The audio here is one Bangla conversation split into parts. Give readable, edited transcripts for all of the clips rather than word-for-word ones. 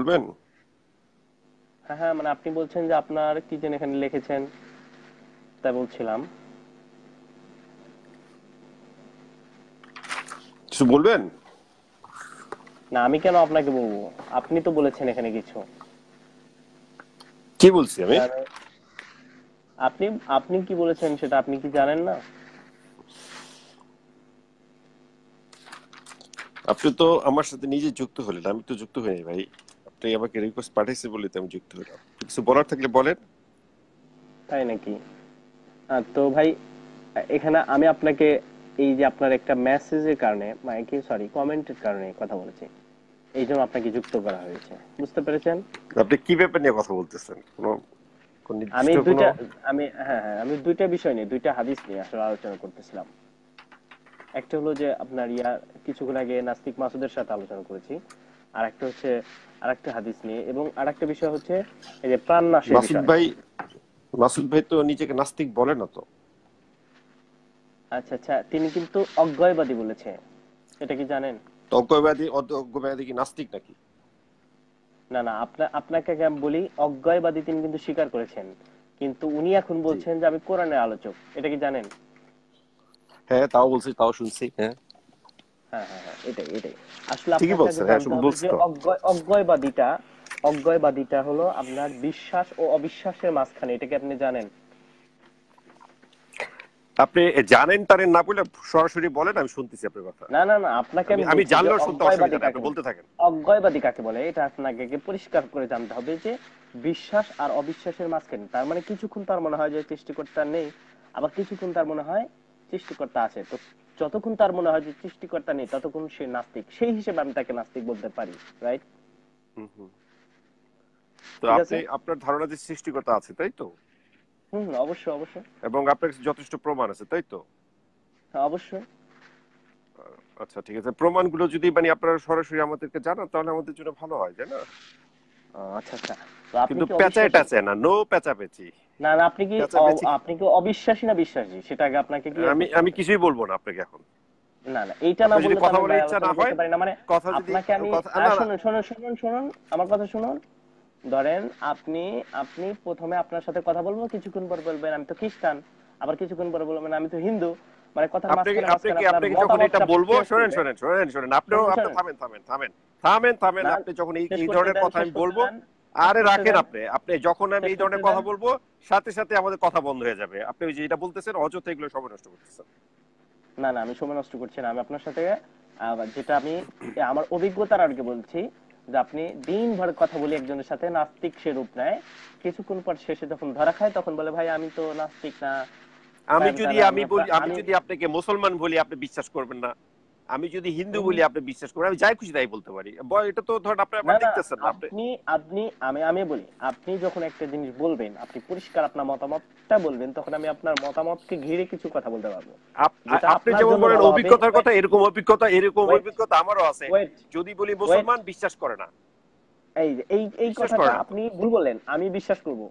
বলবেন? হ্যাঁ হ্যাঁ, মানে আপনি বলছেন যে আপনার কি যেন এখানে লিখেছেন, তাই বলছিলাম। কিছু বলবেন? না, আমি কেন আপনাকে বলবো? আপনি তো বলেছেন এখানে কিছু। কি বলছি আমি? তার আপনি আপনি কি বলেছেন সেটা আপনি কি জানেন না? আপনি তো আমার সাথে নিজে যুক্ত হলেন, আমি তো যুক্ত হইনি ভাই। আপনি আমাকে রিকোয়েস্ট পাঠাইছে বলে তো আমি যুক্ত হলাম। কিছু বলার থাকলে বলেন। তাই নাকি? তো ভাই, এখানে আমি আপনাকে এই যে আপনার একটা মেসেজের কারণে, মানে কি সরি কমেন্টের কারণে কথা বলেছি, এই জন্য আপনাকে যুক্ত করা হয়েছে। বুঝতে পেরেছেন? আপনি কি ব্যাপার নিয়ে কথা বলতেছেন? কোনো কোন আমি নির্দিষ্ট কোনো? দুইটা হ্যাঁ হ্যাঁ, আমি দুইটা বিষয় নিয়ে, দুইটা হাদিস নিয়ে আসলে আলোচনা করতেছিলাম। একটা হলো যে আপনার কিছুক্ষণ আগে নাস্তিক মাসুদের সাথে আলোচনা করেছি। আর একটা হচ্ছে আরেকটা হাদিস নিয়ে, এবং আরেকটা বিষয় হচ্ছে এই যে প্রাণনাশের মাসুদ বিষয়। ভাই, মাসুদ ভাই তো নিজেকে নাস্তিক বলে না তো। আচ্ছা আচ্ছা, তিনি কিন্তু অজ্ঞেয়বাদী বলেছে, এটা কি জানেন? অজ্ঞবাদী কি নাস্তিক নাকি? না না, আপনাকে আগে আমি বলি, অজ্ঞেয়বাদী তিনি কিন্তু স্বীকার করেছেন, কিন্তু উনি এখন জি, বলছেন যে আমি কোরআনের আলোচক, এটা কি জানেন? হ্যাঁ তাও বলছি, তাও শুনছি, হ্যাঁ। হ্যাঁ হ্যাঁ হ্যাঁ, এটাই এটাই। আসলে ঠিকই আপনাকে আগে বলছেন, হ্যাঁ জানতে সব হবে বলছি যে তো। অজ্ঞেয়বাদীটা হলো আপনার বিশ্বাস ও অবিশ্বাসের মাঝখানে, এটা কি আপনি জানেন? আপনি জানেন তারেন না বলে সরাসরি বলেন, আমি শুনতেছি আপনার কথা। না না না, আপনাকে আমি আমি আমি বলছি যে জানলেও শুনতে অজ্ঞেয়বাদী অসুবিধা নেই, কাকে আপনি বলে। বলতে থাকেন। অজ্ঞেয়বাদী কাকে বলে এটা আপনাকে আগে পরিষ্কার করে জানতে হবে যে বিশ্বাস আর অবিশ্বাসের মাঝখানে, তার মানে কিছুক্ষণ তার মনে হয় যে সৃষ্টিকর্তা নেই, আবার কিছুক্ষণ তার মনে হয় সৃষ্টিকর্তা আছে। তো যতক্ষণ তার মনে হয় যে সৃষ্টিকর্তা নেই, ততক্ষণ সে নাস্তিক, সেই হিসেবে আমি তাকে নাস্তিক বলতে পারি। রাইট? হুম হুম। তো ঠিক আছে। আপনি আপনার ধারণা যে সৃষ্টিকর্তা আছে, তাই তো? হুম, অবশ্যই অবশ্যই। এবং আপনার কাছে যথেষ্ট প্রমাণ আছে, তাই তো? হ্যাঁ, অবশ্যই। আচ্ছা ঠিক আছে, প্রমাণগুলো যদি মানে আপনারা সরাসরি আমাদেরকে জানান তাহলে আমাদের জন্য ভালো হয়, তাই না? আচ্ছা আচ্ছা, তো আপনি কিন্তু কি পেঁচায় অবিশ্বাসী? টাচায় না, নো পেঁচাপেচি। না না, পেঁচাপেচি আপনি কি অবিশ্বাসী না বিশ্বাসী, সেটা আগে আপনাকে ক্লিয়ার আমি করতে আমি হবে। কিছুই বলবো না আপনাকে এখন। না না, এইটা না আপনি যদি বললে তো কথা আমি ভাই বলার ইচ্ছা না আলোচনা হয়, করতে পারি না। মানে কথা যদি আপনাকে আমি কথা না না। শুনুন শুনুন শুনুন শুনুন, আমার কথা শুনুন। ধরেন আপনি আপনি প্রথমে আপনার সাথে কথা বলবো, কিছুক্ষণ পর বলবেন আমি তো খ্রিস্টান, আবার কিছুক্ষণ পর বলবেন আমি তো হিন্দু। মানে কথার আপনাকে মাঝখানে মাঝখানে আপনাকে আপনার আপনাকে যখন এটা মতামতটা বলবো, চেঞ্জ শোনেন করবে। শোনেন শোনেন শোনেন, আপনিও শুনুন আপনি শুনুন, থামেন থামেন থামেন থামেন থামেন। না, আপনি যখন এই শেষ এই করতে ধরনের দেন, কথা শেষ আমি করতে বলবো, দেন, শেষ আরে করতে রাখেন দেন, আপনি, আপনি যখন আমি শেষ এই করতে ধরনের দেন। কথা বলবো সাথে সাথে আমাদের কথা বন্ধ হয়ে যাবে। আপনি ওই যে এটা বলতেছেন অযথা এগুলো সময় নষ্ট করতেছেন। না না, আমি সময় নষ্ট করছি না, আমি আপনার সাথে যেটা আমি আমার অভিজ্ঞতার আর কি বলছি, যে আপনি দিনভর কথা বলি একজনের সাথে, নাস্তিক সে রূপ নেয়, কিছুক্ষণ পর শেষে যখন ধরা খায় তখন বলে ভাই আমি তো নাস্তিক না, আমি হ্যান যদি ত্যান, আমি বলি, আমি আমি যদি আপনাকে মুসলমান বলি আপনি বিশ্বাস করবেন না। আমি যদি হিন্দু উম, বলি আপনি বিশ্বাস করবেন, আমি যাই খুশি তাই বলতে পারি। এটা তো ধরেন আপনি না আবার না, দেখতেছেন না আপনি। আপনি আপনি আমি আমি বলি, আপনি যখন একটা জিনিস বলবেন, আপনি পরিষ্কার আপনার মতামতটা বলবেন, তখন আমি আপনার মতামতকে ঘিরে কিছু কথা বলতে পারবো, যেটা আপনি আপনার যেমন জন্য বলেন ভালো হবে। অভিজ্ঞতার ওয়েট কথা, এরকম ওয়েট অভিজ্ঞতা আমারও আছে। ওয়েট যদি বলি ওয়েট, মুসলমান বিশ্বাস করে না, এই যে এই বিশ্বাস কথাটা করে না তো। আপনি ভুল বললেন, আমি বিশ্বাস করব।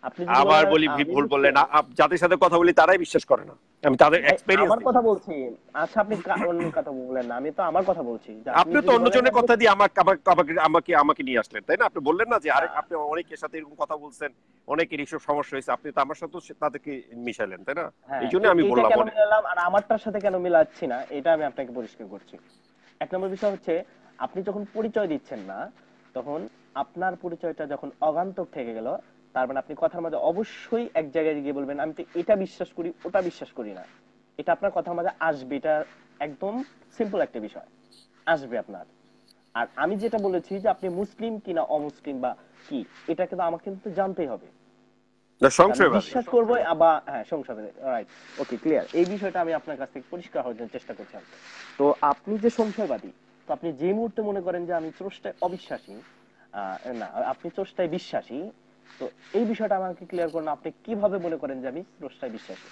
আপনি যদি বলেন আবার বলি আমি ভুল বললেন, মুসলিম, যাদের সাথে কথা বলি তারাই বিশ্বাস করে না। আমি তাদের ভাই এক্সপেরিয়েন্স আমার কথা দিচ্ছি। বলছি। আচ্ছা, আপনি অন্যের কথা বললেন না, আমি তো আমার কথা বলছি, যে আপনি আপনি তো যদি বলেন অন্যজনের কথা দিয়ে আমাকে আমাকে আমাকে আমাকে আমাকে নিয়ে আসলেন, তাই না? আপনি বললেন না যে আরে আহ, আপনি অনেকের সাথে এরকম কথা বলছেন, অনেকের এইসব সমস্যা হয়েছে, আপনি তো আমার সাথে তাদেরকে মিশালেন, তাই না? হ্যাঁ, এই জন্য আমি এইটা বললাম কেন অনেক। মিলালাম আর আমারটার সাথে কেন মিলাচ্ছি না, এটা আমি আপনাকে পরিষ্কার করছি। এক নম্বর বিষয় হচ্ছে, আপনি যখন পরিচয় দিচ্ছেন না, তখন আপনার পরিচয়টা যখন অগান্তক থেকে গেল, তার মানে আপনি কথার মাঝে অবশ্যই এক জায়গায় গিয়ে বলবেন আমি তো এটা বিশ্বাস করি, ওটা বিশ্বাস করি না। এটা আপনার কথার মাঝে আসবে, এটা একদম সিম্পল একটা বিষয়, আসবে আপনার। আর আমি যেটা বলেছি যে আপনি মুসলিম কিনা অমুসলিম বা কি, এটা কিন্তু আমাকে কিন্তু জানতেই হবে। না, আমি সংশয়বাদী। বিশ্বাস করবো আবার, হ্যাঁ, সংসদে, রাইট, ওকে, ক্লিয়ার, এই বিষয়টা আমি আপনার কাছ থেকে পরিষ্কার হওয়ার জন্য চেষ্টা করছিলাম। তো আপনি যে সংশয়বাদী, তো আপনি যে মুহূর্তে মনে করেন যে আমি স্রষ্টায় অবিশ্বাসী, না, আপনি স্রষ্টায় বিশ্বাসী, তো এই বিষয়টা আমাকে ক্লিয়ার করুন, আপনি কিভাবে মনে করেন যে আমি স্রষ্টায় বিশ্বাসী?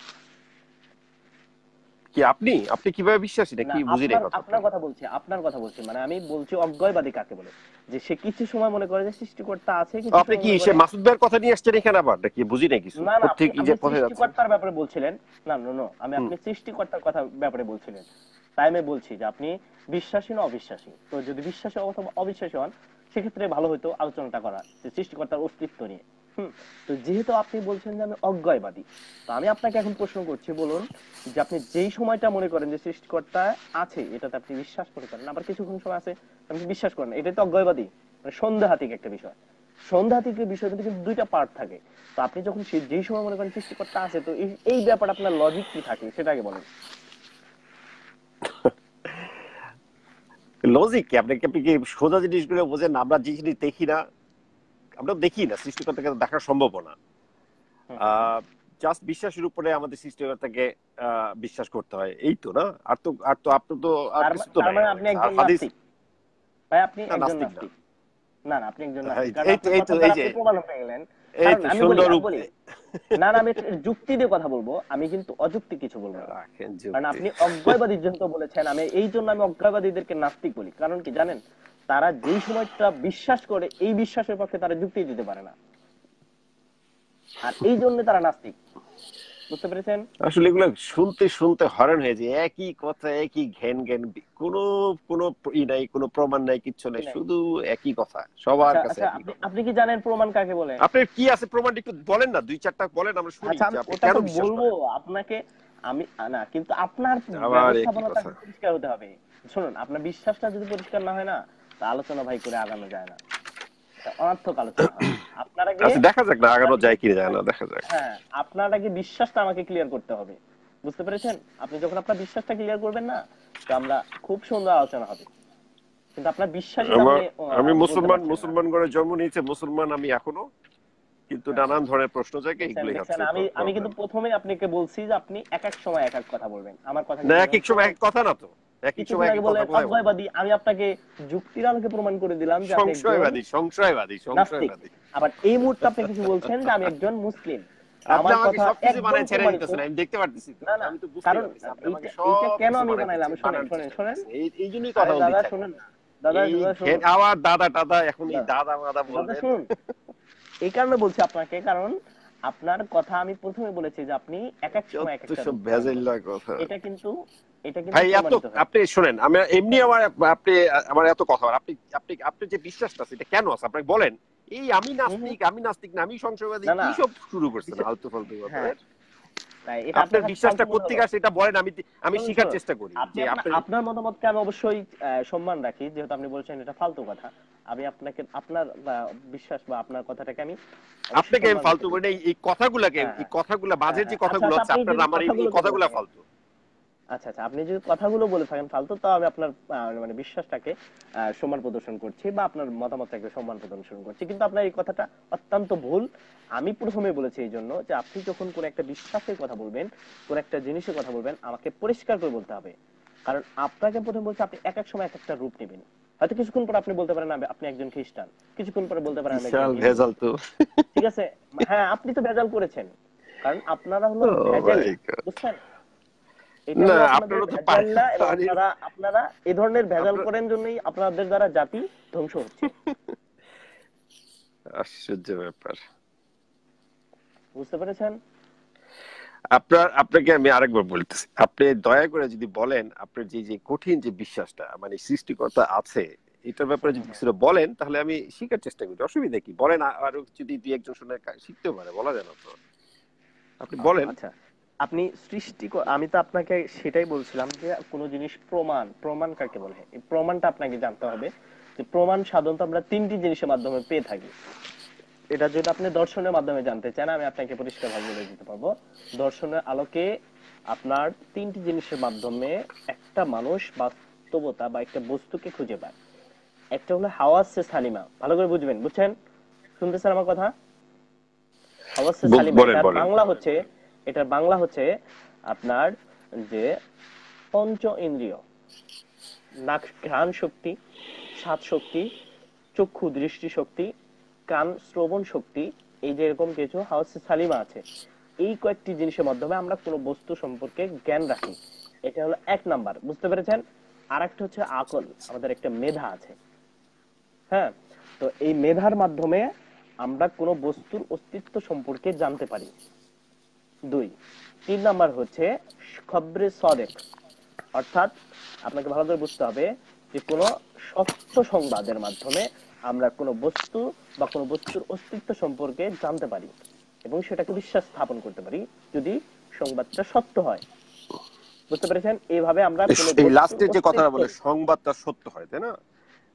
কি আপনি আপনি কিভাবে বিশ্বাসী না, নাকি, বুঝি নাই আপনার কথাটা। আপনার কথা বলছি, আপনার কথা বলছি, মানে আমি বলছি অজ্ঞেয়বাদী কাকে বলে, যে সে কিছু সময় মনে করে যে সৃষ্টিকর্তা আছে, কিছু আপনি সময় কি মনে সে করে। মাসুদ ভাইয়ের কথা নিয়ে আসছেন এখানে আবার নাকি? বুঝি নাই কিছু, না না, আপনি কোত্থেকে যে আপনি পথে যাচ্ছেন। সৃষ্টিকর্তার ব্যাপারে বলছিলেন। না নো নো, আমি হুম। আপনি সৃষ্টিকর্তার কথা ব্যাপারে বলছিলেন, তাই আমি বলছি যে আপনি বিশ্বাসী না অবিশ্বাসী। তো যদি বিশ্বাসী অথবা অবিশ্বাসী হন, সেক্ষেত্রে ভালো হতো আলোচনাটা করা যে সৃষ্টিকর্তার অস্তিত্ব নিয়ে। তো যেহেতু আপনি বলছেন যে আমি অজ্ঞেয়বাদী, তো আমি আপনাকে এখন প্রশ্ন করছি, বলুন যে আপনি যেই সময়টা মনে করেন যে সৃষ্টিকর্তা আছে এটাতে আপনি বিশ্বাস করে করেন, আবার কিছুক্ষণ সময় আছে আপনি বিশ্বাস করেন, এটাই তো অজ্ঞেয়বাদী, মানে সন্দেহাতীত একটা বিষয়। সন্দেহাতীতের বিষয় কিন্তু দুইটা পার্ট থাকে। তো আপনি যখন যেই সময় মনে করেন সৃষ্টিকর্তা আছে, তো এই ব্যাপারে আপনার লজিক কি থাকে সেটা আগে বলেন। লজিক কি? আপনি কি সোজা জিনিসগুলো বোঝেন? আমরা যে জিনিস দেখি না, আমরা দেখি না, সৃষ্টিকর্তাকে দেখা সম্ভব না। হুম হুম হুম। জাস্ট বিশ্বাসের উপরে আমাদের সৃষ্টিকর্তাকে বিশ্বাস করতে হয়, এই তো না? আর তো আপনার তো আর কিছু তো তার নাই মানে আমার আপনি কাছে। আর একজন হাদিস নাস্তিক ভাই, আপনি না, একজন নাস্তিক না। নাস্তিক। না না, আপনি একজন এই নাস্তিক, কারণ এই তো আপনার এই তো কথার এই দ্বারা যে আপনি প্রমাণ পেয়ে গেলেন। এই কারণ তো আমি বলি সুন্দর আমি রূপ বলি না না, আমি যুক্তি দিয়ে কথা বলবো, আমি কিন্তু অযুক্তি কিছু বলবো না। রাখেন কারণ যুক্তি। আপনি অজ্ঞেয়বাদী যেহেতু বলেছেন, আমি এই জন্য আমি অজ্ঞেয়বাদীদেরকে নাস্তিক বলি। কারণ কি জানেন, তারা যেই সময়টা বিশ্বাস করে এই বিশ্বাসের পক্ষে তারা যুক্তি দিতে পারে না, আর এই জন্য তারা নাস্তিক। বুঝতে পেরেছেন? আসলে এগুলো শুনতে শুনতে হয়রান হয়ে যায়, একই কথা, একই ঘ্যান ঘ্যান, কোনো কোনো ই নাই, কোনো প্রমাণ নাই, কিচ্ছু নাই, নাই। শুধু একই কথা, সবার আচ্ছা কাছে আচ্ছা, একই আপনি কথা। আপনি কি জানেন প্রমাণ কাকে বলে? আপনার কি আছে প্রমাণ? একটু বলেন না, দুই চারটা বলেন, আমরা শুনি আচ্ছা, যে আমি আপনি ওটা কেন তো বিশ্বাস বলবো করেন। আপনাকে। আমি না, কিন্তু আপনার আবার একই ব্যবস্থাপনাটা কথা। পরিষ্কার হতে হবে। শুনুন, আপনার বিশ্বাসটা যদি পরিষ্কার না হয় না, তা আলোচনা ভাই করে আগানো যায় না, এটা অনর্থক আলোচনা হয়। আপনার আগে আচ্ছা, দেখা যাক না আপনার আগানো আগে যায় কি যায় না, দেখা যাক। হ্যাঁ, আপনার আগে বিশ্বাসটা আমাকে ক্লিয়ার করতে হবে। বুঝতে পেরেছেন? আপনি যখন আপনার বিশ্বাসটা ক্লিয়ার করবেন না, তো আমরা খুব সুন্দর আলোচনা হবে। কিন্তু আপনার বিশ্বাসই তো আমার আপনি আমি বলতে মুসলমান, পারছেন না। মুসলমান ঘরে জন্ম নিয়েছে, মুসলমান আমি এখনো, কিন্তু হ্যাঁ, নানান ধরনের প্রশ্ন জাগে, দেখছেন এগুলোই দেখছেন, হচ্ছে আমি আমি কিন্তু প্রবলেম। প্রথমেই আপনাকে বলছি যে আপনি এক এক সময় এক এক কথা বলবেন, আমার কথা না, কিন্তু এক যখন এক সময় শোনেন। এক কথা না তো, এক এক কিছুক্ষণ সময় এক আগে এক কথা বললেন কোথায় বললাম? অজ্ঞেয়বাদী, আমি আপনাকে যুক্তির আলোকে প্রমাণ করে দিলাম যে আপনি একজন সংশয়বাদী, সংশয়বাদী, নাস্তিক। সংশয়বাদী। আবার এই মুহূর্তে আপনি কিছু বলছেন যে আমি একজন মুসলিম। আপনি আমার আমাকে কথা সবকিছু একদম বানায় ছেড়ে প্রমাণিত। দিতেছেন, আমি দেখতে পারতেছি তো, না না, আমি তো বুঝতেই কারণ পারতেছি আপনি আমাকে এইটা এইটা কেন সবকিছু আমি বানায় বানাইলাম, শোনেন বানানোর শোনেন চেষ্টা শোনেন। করতেছেন, এই জন্যই কথা আরে বলতে দাদা ইচ্ছা করে। শুনেন না, দাদা এই দাদা শুনুন, আবার দাদা টাদা, এখন এই দাদা দাদা মাদা দাদা বলবেন? শুনুন। এই কারণে বলছি আপনাকে, কারণ আপনার কথা আমি প্রথমে বলেছি যে আপনি এক এক সময় এক যত একটা সব রূপ ধারণ করবেন। ভেজাইল্লা কথা। এটা কিন্তু এটা কিন্তু ভাই এত, প্রমাণিত হয়েছে। আপনি শোনেন, আমি এমনি বুঝছেন? আমার, আপনি আমার এত কথা বলেন, আপনি আপনি আপনি যে বিশ্বাসটা আছে এটা কেন আছে আপনাকে বলেন। এই আমি হুম হুম। নাস্তিক, আমি নাস্তিক না, আমি সংশয়বাদী, না না, কি সব শুরু করছেন বিষয়- আলতু ফালতু কথা। হ্যাঁ, তাই এটা আপনার আপনার কাছে বিশ্বাসটা ফালতু মনে হলো। কোত্থেকে আসে এটা বলেন, আমি আমি শুনুন শিখার শুনুন, চেষ্টা করি আপনি যে আপনার আপনি। আপনার মতামতকে আমি অবশ্যই সম্মান রাখি, যেহেতু আপনি বলছেন এটা ফালতু কথা। আমি আপনাকে আপনার বিশ্বাস বা আপনার কথাটাকে আমি অবশ্যই আপনাকে আমি সম্মান রেখে ফালতু বলি বলবো। না, এই কথাগুলাকে, হ্যাঁ এই হ্যাঁ কথাগুলা হ্যাঁ বাজের যে হ্যাঁ, আচ্ছা কথাগুলো আচ্ছা, আছে আপনি আপনার, যদি আমার এই কথাগুলোকে বলে কথাগুলা থাকেন, ফালতু। আচ্ছা আচ্ছা, আপনি যদি কথাগুলো বলে থাকেন ফালতু, তাও আমি আপনার মানে বিশ্বাসটাকে সম্মান প্রদর্শন করছি, বা আপনার মতামতটাকে সম্মান প্রদর্শন করছি। কিন্তু আপনার এই কথাটা অত্যন্ত ভুল। আমি প্রথমে বলেছি এই জন্য যে আপনি যখন কোন একটা বিশ্বাসের কথা বলবেন, কোন একটা জিনিসের কথা বলবেন, আমাকে পরিষ্কার করে বলতে হবে। কারণ আপনাকে প্রথমে বলছি আপনি এক এক সময় এক একটা রূপ নেবেন। হয়তো কিছুক্ষণ পর আপনি বলতে পারেন আপনি একজন খ্রিস্টান, কিছুক্ষণ পরে বলতে পারেন আমি একজন বিশাল হিন্দু। ভেজাল তো। ঠিক আছে? হ্যাঁ, আপনি তো ভেজাল করেছেন, কারণ আপনারা হলো ও মাই ভেজাল্লা। গড। বুঝছেন? এটা না, হলো আপনাদের আপনারও তো ভেজাল্লা, এবং পানির, আপনারা আপনারা এই ধরনের ভেজাল আপনার করেন জন্যই আপনাদের দ্বারা জাতি ধ্বংস হচ্ছে। আশ্চর্য ব্যাপার। বুঝতে পেরেছেন? আপনাকে আমি আরেকবার বলতেছি, আপনি দয়া করে যদি বলেন আপনার যে যে কঠিন যে বিশ্বাসটা, মানে সৃষ্টিকর্তা আছে, এটার ব্যাপারে হুম যদি হুম হুম। কিছুটা বলেন তাহলে আমি শিখার চেষ্টা করি, অসুবিধা কি? বলেন, আরো যদি দুই একজন শুনে শিখতে পারে, বলা যায় না তো? আপনি বলেন। আচ্ছা, আপনি আমি তো আপনাকে সেটাই বলছিলাম যে কোন জিনিস প্রমাণ, প্রমাণ কাকে বলে, এই প্রমাণটা আপনাকে জানতে হবে। যে প্রমাণ সাধারণত আমরা তিনটি জিনিসের মাধ্যমে পেয়ে থাকি। এটা যদি আপনি দর্শনের মাধ্যমে জানতে চান, আমি আপনাকে পরিষ্কার ভাবে বলে দিতে পারবো। দর্শনের আলোকে আপনার তিনটি জিনিসের মাধ্যমে একটা মানুষ বাস্তবতা বা একটা বস্তুকে খুঁজে পায়। একটা হলো হাওয়াসে সালিমা, ভালো করে বুঝবেন, বুঝছেন? শুনতেছেন আমার কথা? হাওয়াসে সালিমা, বলেন এটার বলেন। বাংলা হচ্ছে, এটার বাংলা হচ্ছে আপনার যে পঞ্চ ইন্দ্রিয়, নাক ঘ্রাণ শক্তি, স্বাদ শক্তি, চক্ষু দৃষ্টি শক্তি, কান শ্রবণ শক্তি, এই যে এরকম কিছু হাওয়াসে সালিমা আছে। এই কয়েকটি জিনিসের মাধ্যমে আমরা কোনো বস্তু সম্পর্কে জ্ঞান রাখি। এটা হলো এক নাম্বার, বুঝতে পেরেছেন? আর একটা হচ্ছে আকল, আমাদের একটা মেধা আছে। হ্যাঁ, তো এই মেধার মাধ্যমে আমরা কোনো বস্তুর অস্তিত্ব সম্পর্কে জানতে পারি। দুই, তিন নাম্বার হচ্ছে খবরে সদেক, অর্থাৎ আপনাকে ভালো করে বুঝতে হবে যে কোনো সত্য সংবাদের মাধ্যমে আমরা কোনো বস্তু বা কোনো বস্তুর অস্তিত্ব সম্পর্কে জানতে পারি এবং সেটাকে বিশ্বাস স্থাপন করতে পারি যদি সংবাদটা সত্য হয়। বুঝতে পেরেছেন? এইভাবে আমরা কোনো এই বস্তুর লাস্টের যে কথাটা অস্তিত্ব। বলে সংবাদটা সত্য হয়, তাই না?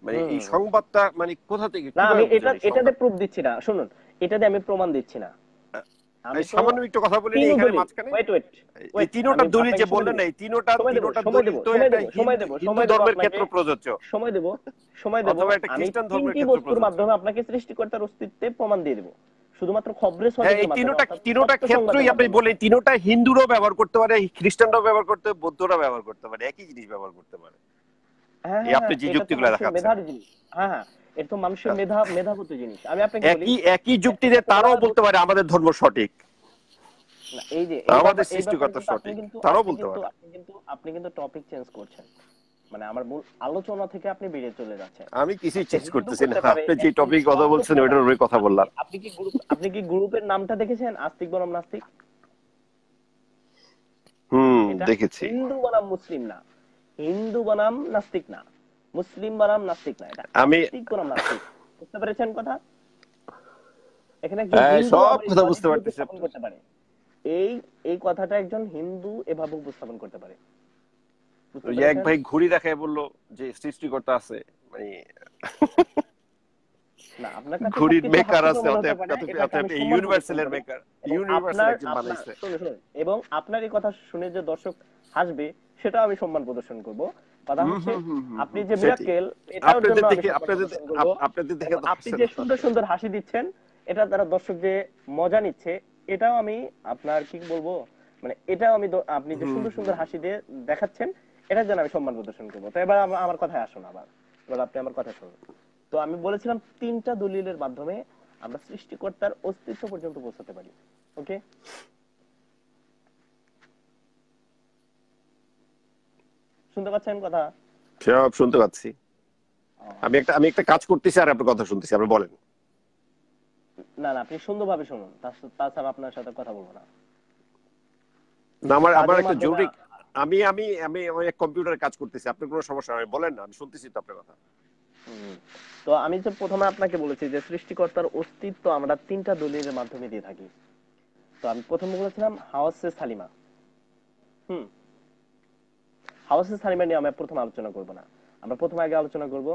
মানে হুম এই হুম হুম। সংবাদটা মানে কোথা থেকে, না, আমি কিভাবে এটা বুঝেন এই এটাতে সংবাদ? প্রুফ দিচ্ছি না, শুনুন। এটাতে আমি প্রমাণ দিচ্ছি না। আমি এই তো সামান্য একটু কথা বলিনি তিনু এখানে দলিল, মাঝখানে। ওয়েট ওয়েট এই ওয়েট, তিনোটা আমি দলিল যে আপনাকে সময় বললেন দেব, না, এই তিনোটা সময় দেব, তিনোটা সময় দলিল দেব, তো সময় একটা দেব, সময় হিন্দু দেব, হিন্দু সময় দেব ধর্মের আপনাকে, ক্ষেত্রে প্রযোজ্য, সময় দেব, সময় দেব। অথবা একটা আমি খ্রিস্টান ধর্মের তিনটি ক্ষেত্রে বস্তুর প্রযোজ্য। মাধ্যমে আপনাকে সৃষ্টিকর্তার অস্তিত্বে প্রমাণ দিয়ে দেব, শুধুমাত্র খবরে হ্যাঁ, এই সঠিকের মাধ্যমে, তিনোটা অর্থাৎ তিনোটা সত্য ক্ষেত্রই সংবাদের আপনি মাধ্যমে। বলেন, তিনোটা হিন্দুরাও ব্যবহার করতে পারে, খ্রিস্টানরাও ব্যবহার করতে পারে, বৌদ্ধরা ব্যবহার করতে পারে, একই জিনিস ব্যবহার করতে পারে। হ্যাঁ এই হ্যাঁ আপনি হ্যাঁ, যে এটা তো যুক্তিগুলো মানুষের দেখাচ্ছেন, মেধার জিনিস। হ্যাঁ হ্যাঁ, এটা তো মানুষের মেধাগত জিনিস। আমি আপনাকে বলি, একই একই যুক্তিতে তারাও বলতে পারে আমাদের ধর্ম সঠিক, না, এই যে এই আমাদের ব্যাপার, এই ব্যাপারে সৃষ্টিকর্তা কিন্তু আপনি সঠিক, কিন্তু তারাও আপনি বলতে কিন্তু পারে। আপনি কিন্তু আপনি কিন্তু টপিক চেঞ্জ করছেন। মানে আমার মূল আলোচনা থেকে আপনি বেরিয়ে চলে যাচ্ছেন। আমি কিছুই একটা চেঞ্জ হিন্দু করতেছি না, করতে পারে, আপনি যে একজন টপিক কথা বৌদ্ধ বলছেন প্রধান। ওইটার উপরে কথা আপনি বললাম। আপনি কি গ্রুপের নামটা দেখেছেন, আস্তিক বনাম নাস্তিক? এটা দেখেছি। হিন্দু বনাম মুসলিম না, হিন্দু বনাম নাস্তিক না, মুসলিম বনাম নাস্তিক না, এটা আমি আস্তিক বনাম নাস্তিক। বুঝতে পেরেছেন কথা? এখানে একজন হিন্দু সব আবার এই কথা বুঝতে লজিকগুলো পারতেছি উপস্থাপন আপনার। করতে পারে। এই এই কথাটা একজন হিন্দু এভাবে উপস্থাপন করতে পারে। বুঝতে ওই যে এক পেরেছেন? ভাই ঘুড়ি দেখায় বললো যে সৃষ্টিকর্তা আছে, মানে না, আপনার কাছে ঘড়ির সবকিছু মেকার হাস্যকর আছে, মনে হতে অতএব পারে, অতএব এটাকে অতএব আমি সম্মান প্রদর্শন ইউনিভার্সালের করি। মেকার, এবং ইউনিভার্সাল আপনার একজন আপনার বানাইছে। শুনুন শুনুন, এবং আপনার এই কথা শুনে যে দর্শক হাসবে, সেটাও আমি সম্মান প্রদর্শন করব। কথা হচ্ছে, আপনি যে সেটি মিরাক্কেল, এটার জন্য আপনাদের আমি দেখে, সম্মান আপনাদের প্রদর্শন করব। আপনাদের দেখে এবং তো আপনি হাসে যে না। সুন্দর সুন্দর হাসি দিচ্ছেন, এটা দ্বারা দর্শক যে মজা নিচ্ছে, এটাও আমি আপনার কি বলবো, মানে এটাও আমি আপনি যে সুন্দর সুন্দর হাসি দিয়ে দেখাচ্ছেন, এটার জন্য আমি সম্মান প্রদর্শন করবো। তো এবার আমার কথায় আসুন আবার, এবার আপনি আমার কথা শুনুন। তো আমি বলেছিলাম তিনটা দলিলের মাধ্যমে আমরা সৃষ্টিকর্তার অস্তিত্ব পর্যন্ত পৌঁছাতে পারি। ওকে, শুনতে পাচ্ছেন কথা? সব শুনতে পাচ্ছি। ও, আমি একটা কাজ করতেছি আর আপনার কথা শুনতেছি, আপনি বলেন। না না, আপনি সুন্দরভাবে শুনুন, তাছাড়া আপনার সাথে কথা বলবো না। না, আমার আমার কাজের একটা মাধ্যমে জরুরি, আমি আমি আমি আমি কম্পিউটারে কাজ করতেছি, আপনার কোনো সমস্যা নাই, বলেন না, আমি শুনতেছি তো আপনার কথা। হুম, তো আমি যে প্রথমে আপনাকে বলেছি যে সৃষ্টিকর্তার অস্তিত্ব আমরা তিনটা দলিলের মাধ্যমে দিয়ে থাকি। তো আমি প্রথমে বলেছিলাম হাওয়াসে সালিমা। হুম, হাওয়াসে সালিমা নিয়ে আমরা প্রথমে আলোচনা করব না। আমরা প্রথমে আগে আলোচনা করব,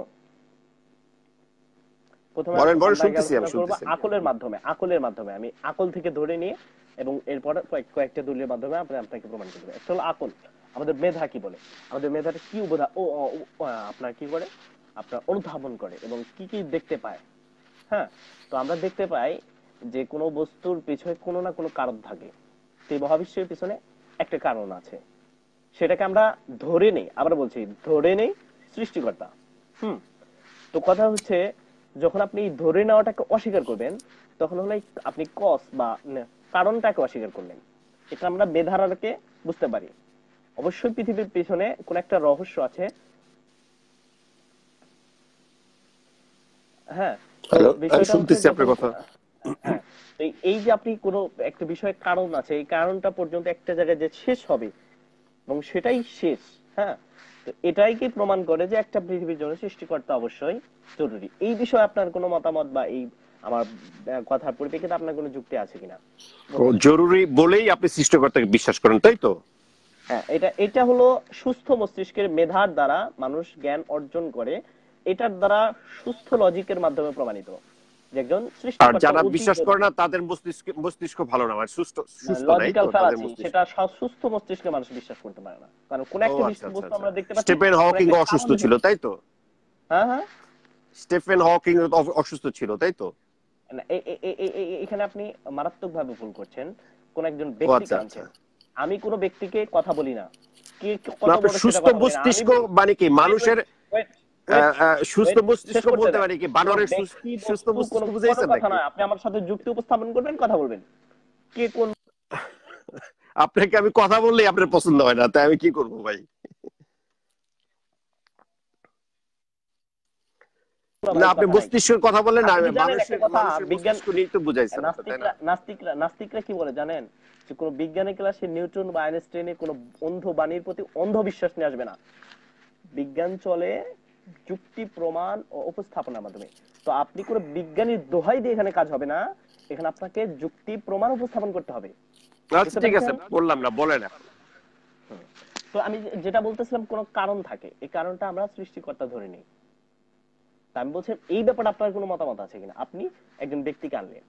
প্রথমে বলেন বলেন, আমরা আগে শুনতেছি, আমি আলোচনা করব শুনতেছি। আকলের মাধ্যমে। আকলের মাধ্যমে আমি আকল থেকে ধরে নিয়ে, এবং এরপর কয়েকটা দলিলের মাধ্যমে আপনাকে প্রমাণ করব। একটা হলো আকল, আমাদের মেধা কি বলে, আমাদের মেধাটা কি আপনার কি করে, আপনার অনুধাবন করে এবং কি কি দেখতে পায়। হ্যাঁ, তো আমরা দেখতে পাই যে কোনো বস্তুর পিছনে কোনো না কোনো কারণ থাকে। সেই মহাবিশ্বের পিছনে একটা কারণ আছে, সেটাকে আমরা ধরে নেই, আবার বলছি ধরে নেই সৃষ্টিকর্তা। হুম, তো কথা হচ্ছে, যখন আপনি ধরে নেওয়াটাকে অস্বীকার করবেন, তখন হলো আপনি কস বা কারণটাকে অস্বীকার করলেন। এটা আমরা বেধারাকে বুঝতে পারি। অবশ্যই পৃথিবীর পিছনে কোন একটা রহস্য আছে। হ্যাঁ, তো হ্যালো, আমি বিষয়টা হচ্ছে শুনতেছি আপনার যখন কথা। হ্যাঁ, তো এই যে আপনি কোনো একটা বিষয়ের কারণ আছে, এই কারণটা পর্যন্ত একটা জায়গায় যে শেষ হবে এবং সেটাই শেষ। হ্যাঁ, তো এটাই কি প্রমাণ করে যে একটা পৃথিবীর জন্য সৃষ্টিকর্তা অবশ্যই জরুরি। এই বিষয়ে আপনার কোনো মতামত বা এই আমার কথার পরিপ্রেক্ষিতে আপনার কোনো যুক্তি আছে কিনা বলতে পারেন। জরুরি বলেই আপনি সৃষ্টিকর্তাকে বিশ্বাস করেন, তাই তো? হ্যাঁ, এটা এটা হলো সুস্থ মস্তিষ্কের মেধার দ্বারা মানুষ জ্ঞান অর্জন করে। এটার দ্বারা সুস্থ লজিকের মাধ্যমে প্রমাণিত যে একজন আর সৃষ্টিকর্তা যারা অতি বিশ্বাস করে জরুরি। না তাদের মস্তিষ্ক মস্তিষ্ক ভালো না, মানে সুস্থ সুস্থ নাই তো লজিক্যাল তাদের ফ্যালাসি, মস্তিষ্ক। সেটা সুস্থ মস্তিষ্কে মানুষ বিশ্বাস করতে পারে না, কারণ কোন ও একটা আচ্ছা আচ্ছা বস্তু আচ্ছা। আমরা দেখতে পাচ্ছি, স্টিফেন কোন হকিং একটা কারণ অসুস্থ ছিল, দেখেছি। তাই তো? হ্যাঁ হ্যাঁ, স্টিফেন হকিং অসুস্থ ছিল, তাই তো? না, এখানে আপনি মারাত্মক ভাবে ভুল করছেন। কোন একজন ও ব্যক্তিকে আচ্ছা আচ্ছা। আনছেন। আমি কোনো ব্যক্তিকে কথা বলি না, কে না, কত আপনার বড় সেটা সুস্থ কথা বলি না, আমি মস্তিষ্ক বলি মানে কি ওয়েট ওয়েট মানুষের ওয়েট ওয়েট সুস্থ ওয়েট, শেষ মস্তিষ্ক করতে বলতে দেন। পারি কি কোন বানরের ব্যক্তি সুস্থ বস্তু মস্তিষ্ক কোনো বুঝাইছেন কথা নাকি? নয়, আপনি আমার সাথে যুক্তি উপস্থাপন করবেন, কথা বলবেন। কে কোন আপনাকে আমি কথা বললেই আপনার পছন্দ হয় না, তাই আমি কি করবো ভাই? না, ভাই আপনি কথা নাই। মস্তিষ্কের কথা বললেন না, আপনি কি জানেন একটা মানুষের কথা, মানুষের বিজ্ঞান, মস্তিষ্ক নিয়ে তো বুঝাইছেন আপনি, তাই না? নাস্তিকরা কি বলে জানেন, যে কোনো বিজ্ঞানের ক্লাসে নিউটন বা আইনস্টাইনের কোনো অন্ধ বাণীর প্রতি অন্ধ বিশ্বাস নিয়ে আসবে না। বিজ্ঞান চলে যুক্তি প্রমাণ ও উপস্থাপনার মাধ্যমে। তো আপনি কোনো বিজ্ঞানীর দোহাই দিয়ে এখানে কাজ হবে না, এখানে আপনাকে যুক্তি প্রমাণ উপস্থাপন করতে হবে। আচ্ছা বুঝতে ঠিক আছে, পেরেছেন? বললাম না, বলেন এখন। হুম। তো আমি যেটা বলতেছিলাম, কোনো কারণ থাকে, এই কারণটা আমরা সৃষ্টিকর্তা ধরে নিই। তা আমি বলছি এই ব্যাপারে আপনার কোনো মতামত আছে কিনা। আপনি একজন ব্যক্তিকে আনলেন,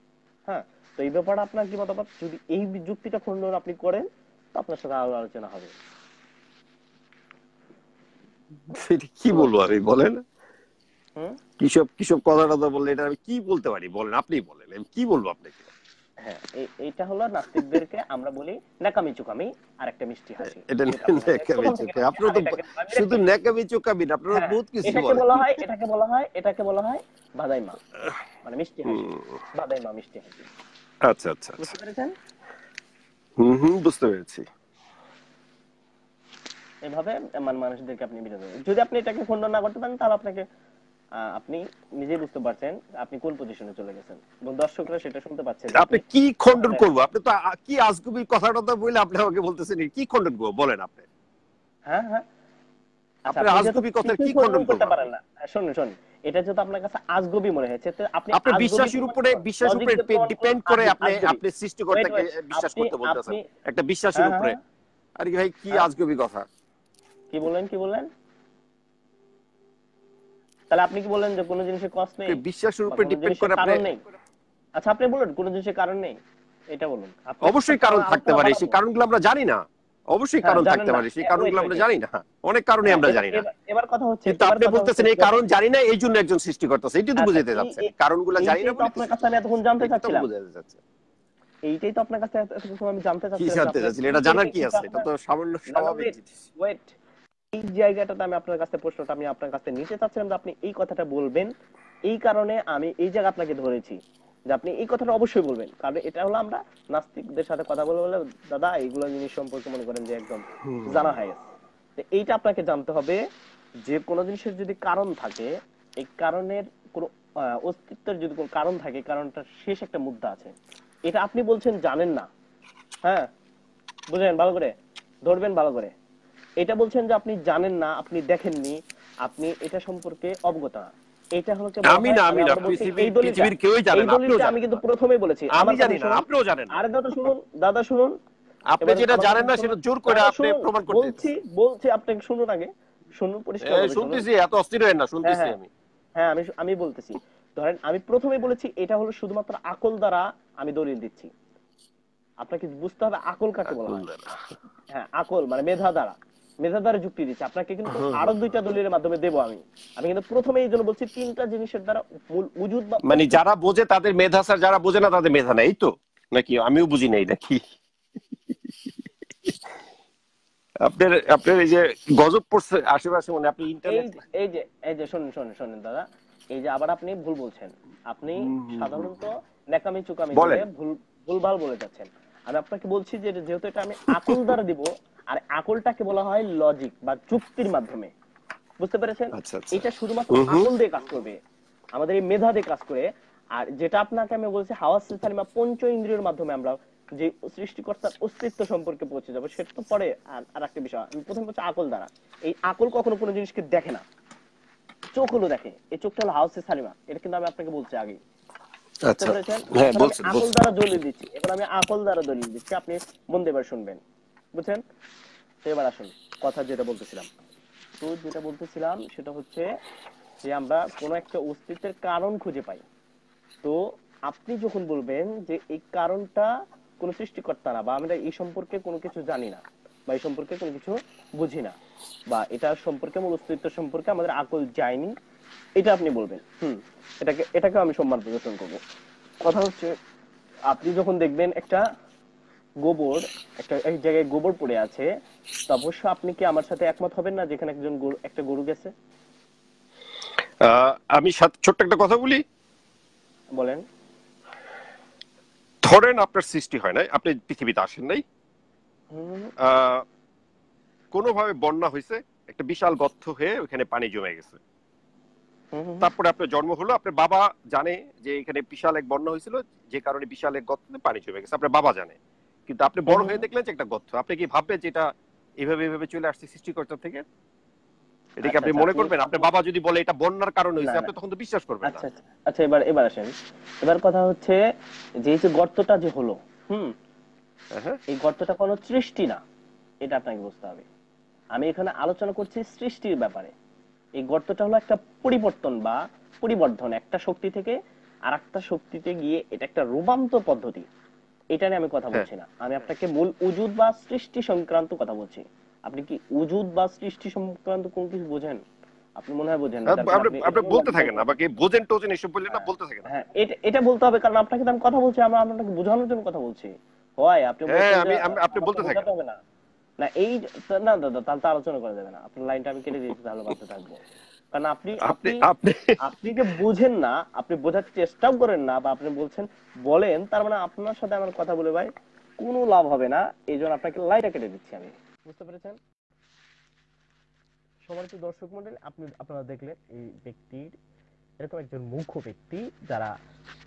হ্যাঁ, তো এই ব্যাপারে আপনার কি মতামত, যদি এই যুক্তিটা খণ্ডন আপনি করেন তো আপনার সাথে আরো আলোচনা হবে। সেটা কি কি বলবো বলবেন? আমি, বলেন। হুম। কিসব কিসব কথা টথা বললে এটা আমি কি বলতে পারি, বলেন, আপনি বলেন, আমি কি বলবো আপনাকে। হ্যাঁ, এইটা হলো নাস্তিকদেরকে আমরা বলি ন্যাকামি চুকামি আর একটা মিষ্টি হাসি, এটা যেটা আপনি হয়তো ন্যাকামি প্রথম থেকে চোখে, আপনারা তো এটাকে বলা হয় শুধু বিরক্তি। ন্যাকামি চোখামি না, আপনারা হ্যাঁ, বহুত কিছু বলেন। এটাকে বলা হয় বাদাইমা, মানে মিষ্টি হাসি। হুম, বাদাইমা মিষ্টি হাসি। আচ্ছা আচ্ছা আচ্ছা। বুঝতে পেরেছেন? বুঝতে পেরেছি। এভাবে মানুষদেরকে আপনি বিরত করবেন। যদি আপনি এটাকে খণ্ডন না করতে পারেন তাহলে আপনাকে আপনি নিজেই বুঝতে পারছেন আপনি কোন পজিশনে চলে গেছেন, এবং দর্শকরা সেটা শুনতে পাচ্ছে যে আপনি আপনি কি খণ্ডন কোথায়। করবো? আপনি তো কি আজগুবি কথা টথা বলে আপনি আমাকে বলতেছেন কি খণ্ডন করবো, বলেন আপনি। হ্যাঁ, হ্যাঁ। আচ্ছা, আপনার আপনি যেহেতু আজগুবি কথার কিছুই কি খণ্ডন খণ্ডন করতে করবো আমি? পারেন না, শুনুন শুনুন, এটা যেহেতু আপনার কাছে আজগবি মনে হয়েছে, তো আপনি আপনার আজগবি বিশ্বাসের প্রমাণ উপরে, করুন, বিশ্বাসের লজিক উপরে দিয়ে প্রমাণ করুন ডিপেন্ড করে আপনি আজগবি। আপনি ওয়েট সৃষ্টিকর্তাকে ওয়েট বিশ্বাস আপনি করতে বলতেছেন আপনি একটা বিশ্বাসের হ্যাঁ, হ্যাঁ, উপরে। হ্যাঁ, আর কি ভাই, কি হ্যাঁ, আজগুবি কথা। কি বললেন, কি বললেন? তাহলে আপনি কি বললেন যে কোনো জিনিসের কজ নেই বিশ্বাসের বা উপরে কোনো ডিপেন্ড জিনিসের করে আপনি। কারণ নেই? আচ্ছা, আপনি বলুন কোনো জিনিসের কারণ নেই, এটা বলুন, আপনি অবশ্যই তারপর কারণ থাকতে আলোচনা পারে, সেই বাড়াবো। কারণগুলো আমরা জানি না। অবশ্যই হ্যাঁ, কারণ জানেন থাকতে না। পারে, সেই ওয়েট কারণগুলো ওয়েট আমরা ওয়েট। জানি না। অনেক কারণে হ্যাঁ, আমরা এবার জানি না। এবার এবার কথা হচ্ছে, কিন্তু এবার আপনি কথা হচ্ছে বলতেছেন এই কারণ জানি না, এই জন্য একজন সৃষ্টিকর্তা আছে, এইটাই তো আচ্ছা, বুঝাইতে এই যাচ্ছেন, এই- কারণগুলো জানি না এইটাই তো বলে তো আপনার কাছে আমি সৃষ্টিকর্তা। এতক্ষণ জানতে এটা তো চাচ্ছিলাম। বুঝাইতে যাচ্ছে। এইটাই তো আপনার কাছে এতক্ষণ আমি জানতে কি চাচ্ছিলাম যে জানতে আপনার চাচ্ছিলেন? কি এটা জানার কি পরিপ্রেক্ষিতে আছে? এটা আপনার। তো সামান্য না না, স্বাভাবিক ওয়েট জিনিস। ওয়েট, এই জায়গাটাতে আমি আপনার কাছে প্রশ্নটা আমি আপনার কাছে নিতে চাচ্ছিলাম যে আপনি এই কথাটা বলবেন, এই কারণে আমি এই জায়গা আপনাকে ধরেছি যে আপনি এই কথাটা অবশ্যই বলবেন, কারণ এটা হলো আমরা নাস্তিকদের সাথে কথা বলে বলে দাদা এইগুলো জিনিস সম্পর্কে মনে করেন যে একদম জানা হয়ে গেছে। তো এইটা আপনাকে জানতে হবে যে কোনো জিনিসের যদি কারণ থাকে, এই কারণের কোনো অস্তিত্বের যদি কোনো কারণ থাকে, কারণটার শেষ একটা মুদ্রা আছে। এটা আপনি বলছেন জানেন না, হ্যাঁ, বুঝলেন ভালো করে, ধরবেন ভালো করে। এটা বলছেন যে আপনি জানেন না, আপনি দেখেননি, আপনি এটা সম্পর্কে অবগত না। এটা হলোকে বলা আমি হয়, না, আমি আমি না, আবার বলছি পৃথিবীর এই দলিলটা, পৃথিবীর কেউই জানে এই না, আপনিও দলিলটা আমি জানেন কিন্তু না। প্রথমেই বলেছি, আমি আমার কথা জানি না, শুনুন। আপনিও জানেন না। আরে দাদা শুনুন, দাদা শুনুন, আপনি এবার যেটা আমার কথা জানেন না শুনুন, সেটা জোর করে দাদা আপনি শুনুন, প্রমাণ করতে বলছি যেতেছেন। বলছি আপনি শুনুন আগে, শুনুন, পরিষ্কার ভাবে শুনুন। শুনতেছি, এত অস্থির হয়েন না, হ্যাঁ, শুনতেছি হ্যাঁ, আমি। হ্যাঁ, আমি আমি বলতেছি। ধরেন আমি প্রথমেই বলেছি এটা হলো শুধুমাত্র আকল দ্বারা আমি দলিল দিচ্ছি। আপনাকে বুঝতে হবে আকল কাকে বলা আকুল হয়। দ্বারা। হ্যাঁ, আকল মানে মেধা দ্বারা, মেধা দ্বারা যুক্তি দিচ্ছে আপনাকে, কিন্তু আরো দুইটা দলিলের মাধ্যমে দেবো আমি। আমি কিন্তু প্রথমে এই জন্য বলছি তিনটা জিনিসের দ্বারা মূল উজুদ বা মানে অস্তিত্ব। যারা বোঝে তাদের মেধা, স্যার, যারা বোঝে না তাদের মেধা নেই তো, নাকি আমিও বুঝি নাই নাকি? আপনার আপনার এই যে গজব পড়ছে আশেপাশে, মানে আপনি এই ইন্টারনেট। এই যে এই যে শুনুন শুনুন শুনুন দাদা, এই যে আবার আপনি ভুল বলছেন। আপনি সাধারণত ন্যাকামি চুকামি ধরে বলেন। ভুলভাল বলে যাচ্ছেন। আমি আপনাকে বলছি যে যেহেতু এটা আমি আকল দ্বারা দিব, আর আকলটাকে বলা হয় লজিক বা যুক্তির মাধ্যমে। বুঝতে পেরেছেন? আচ্ছা আচ্ছা। এটা শুধুমাত্র হুম হুম। আকল দিয়ে কাজ করবে, আমাদের এই মেধা দিয়ে কাজ করে। আর যেটা আপনাকে আমি বলছি হাওয়াসে সালিমা পঞ্চ ইন্দ্রিয়ের মাধ্যমে আমরা যে সৃষ্টিকর্তার অস্তিত্ব সম্পর্কে পৌঁছে যাবো, সেটা তো পরে। আর একটা বিষয় আমি প্রথম বলছি আকল দ্বারা। এই আকল কখনো কোনো জিনিসকে দেখে না, চোখ হলো দেখে। এই চোখটা হলো হাউসে সালিমা, এটা কিন্তু আমি আপনাকে বলছি আগে। বুঝতে আচ্ছা। পেরেছেন? হ্যাঁ, এখন আমি বলছেন আকল বলছেন। দ্বারা দলিল দিচ্ছি, এখন আমি আকল দ্বারা দলিল দিচ্ছি, আপনি মন দিয়ে এবার শুনবেন। বুঝছেন? তো এবার আসুন কথা যেটা বলতেছিলাম। তো যেটা বলতেছিলাম সেটা হচ্ছে যে আমরা কোনো একটা অস্তিত্বের কারণ খুঁজে পাই। তো আপনি যখন বলবেন যে এই কারণটা কোনো সৃষ্টিকর্তা না, বা আমরা এই সম্পর্কে কোনো কিছু জানি না, বা এই সম্পর্কে কোনো কিছু বুঝি না, বা এটা সম্পর্কে আমার অস্তিত্ব সম্পর্কে আমাদের আকল যায়নি, এটা আপনি বলবেন। এটাকে আমি সম্মান প্রদর্শন করব। কথা হচ্ছে আপনি যখন দেখবেন একটা গোবর, একটা এক জায়গায় গোবর পড়ে আছে, তো অবশ্য আপনি কি আমার সাথে একমত হবেন না যেখানে একজন গরু, একটা গরু গেছে? আমি ছোট্ট একটা কথা বলি। বলেন। ধরেন আপনার সৃষ্টি হয় নাই, আপনি পৃথিবীতে আসেন নাই, হুম, আহ কোনোভাবে বন্যা হয়েছে, একটা বিশাল গর্ত হয়ে ওখানে পানি জমে গেছে। হুম, হুম, তারপরে আপনার জন্ম হলো, আপনার বাবা জানে যে এখানে বিশাল এক বন্যা হয়েছিল, যে কারণে বিশাল এক গর্তে পানি জমে গেছে, আপনার বাবা জানে। কিন্তু আপনি হুম, বড় হুম, হয়ে দেখলেন যে একটা গর্ত, আপনি কি ভাববেন যে এটা এভাবে এভাবে চলে আসছে সৃষ্টিকর্তা থেকে? এটা কি আচ্ছা আপনি আচ্ছা মনে আপনি করবেন? আপনার আপনি বাবা যদি বলে এটা বন্যার কারণে না হয়েছে, না আপনি তখন তো বিশ্বাস করবেন না। আচ্ছা আচ্ছা আচ্ছা, এবার এবার আসেন। এবার কথা হচ্ছে যে এই যে গর্তটা যে হলো, হুম, হ্যাঁ, এই গর্তটা কোনো সৃষ্টি না, এটা আপনাকে বুঝতে হবে। আমি এখানে আলোচনা করছি সৃষ্টির ব্যাপারে। এই গর্তটা হলো একটা পরিবর্তন বা পরিবর্ধন, একটা শক্তি থেকে আর একটা শক্তিতে গিয়ে, এটা একটা রূপান্তর পদ্ধতি। এটা নিয়ে আমি কথা হ্যাঁ। বলছি না, আমি আপনাকে মূল উজুদ বা সৃষ্টি সংক্রান্ত কথা বলছি। আপনি কি উজুদ বা সৃষ্টি সংক্রান্ত কোন কিছু বোঝেন? আপনি মনে হয় বোঝেন না, যার কারণে আপনি আপনি আপনি এটা নিয়ে বলতে লজ্জা থাকেন, করতেছেন। আমাকে বোঝেন টোজেন এসব বললেন না, হ্যাঁ বলতে থাকেন হ্যাঁ, আপনি। এটা এটা বলতে হবে, কারণ আপনাকে তো আমি কথা বলছি, আমরা আপনাকে বোঝানোর জন্য কথা বলছি। হয় আপনি হ্যাঁ, বলছেন যে আপনি আমাকে বলতে বোঝাতে থাকেন। হবে না। না এই না দাদা, তাহলে তো আলোচনা করা যাবে না, আপনার লাইনটা আমি কেটে দিয়েছি, তাহলে বাধ্য থাকবো। কারণ আপনি আপনি আপনি আপনি আপনি যে বুঝেন না, আপনি বোঝার চেষ্টাও করেন না, বা আপনি বলছেন বলেন, তার মানে আপনার সাথে আমার কথা বলে ভাই কোনো লাভ হবে না। এই জন্য আপনাকে লাইনটা কেটে দিচ্ছি আমি। বুঝতে পেরেছেন? সম্মানিত দর্শক মন্ডলী, আপনারা দেখলেন এই ব্যক্তির, এরকম একজন মুখ্য ব্যক্তি যারা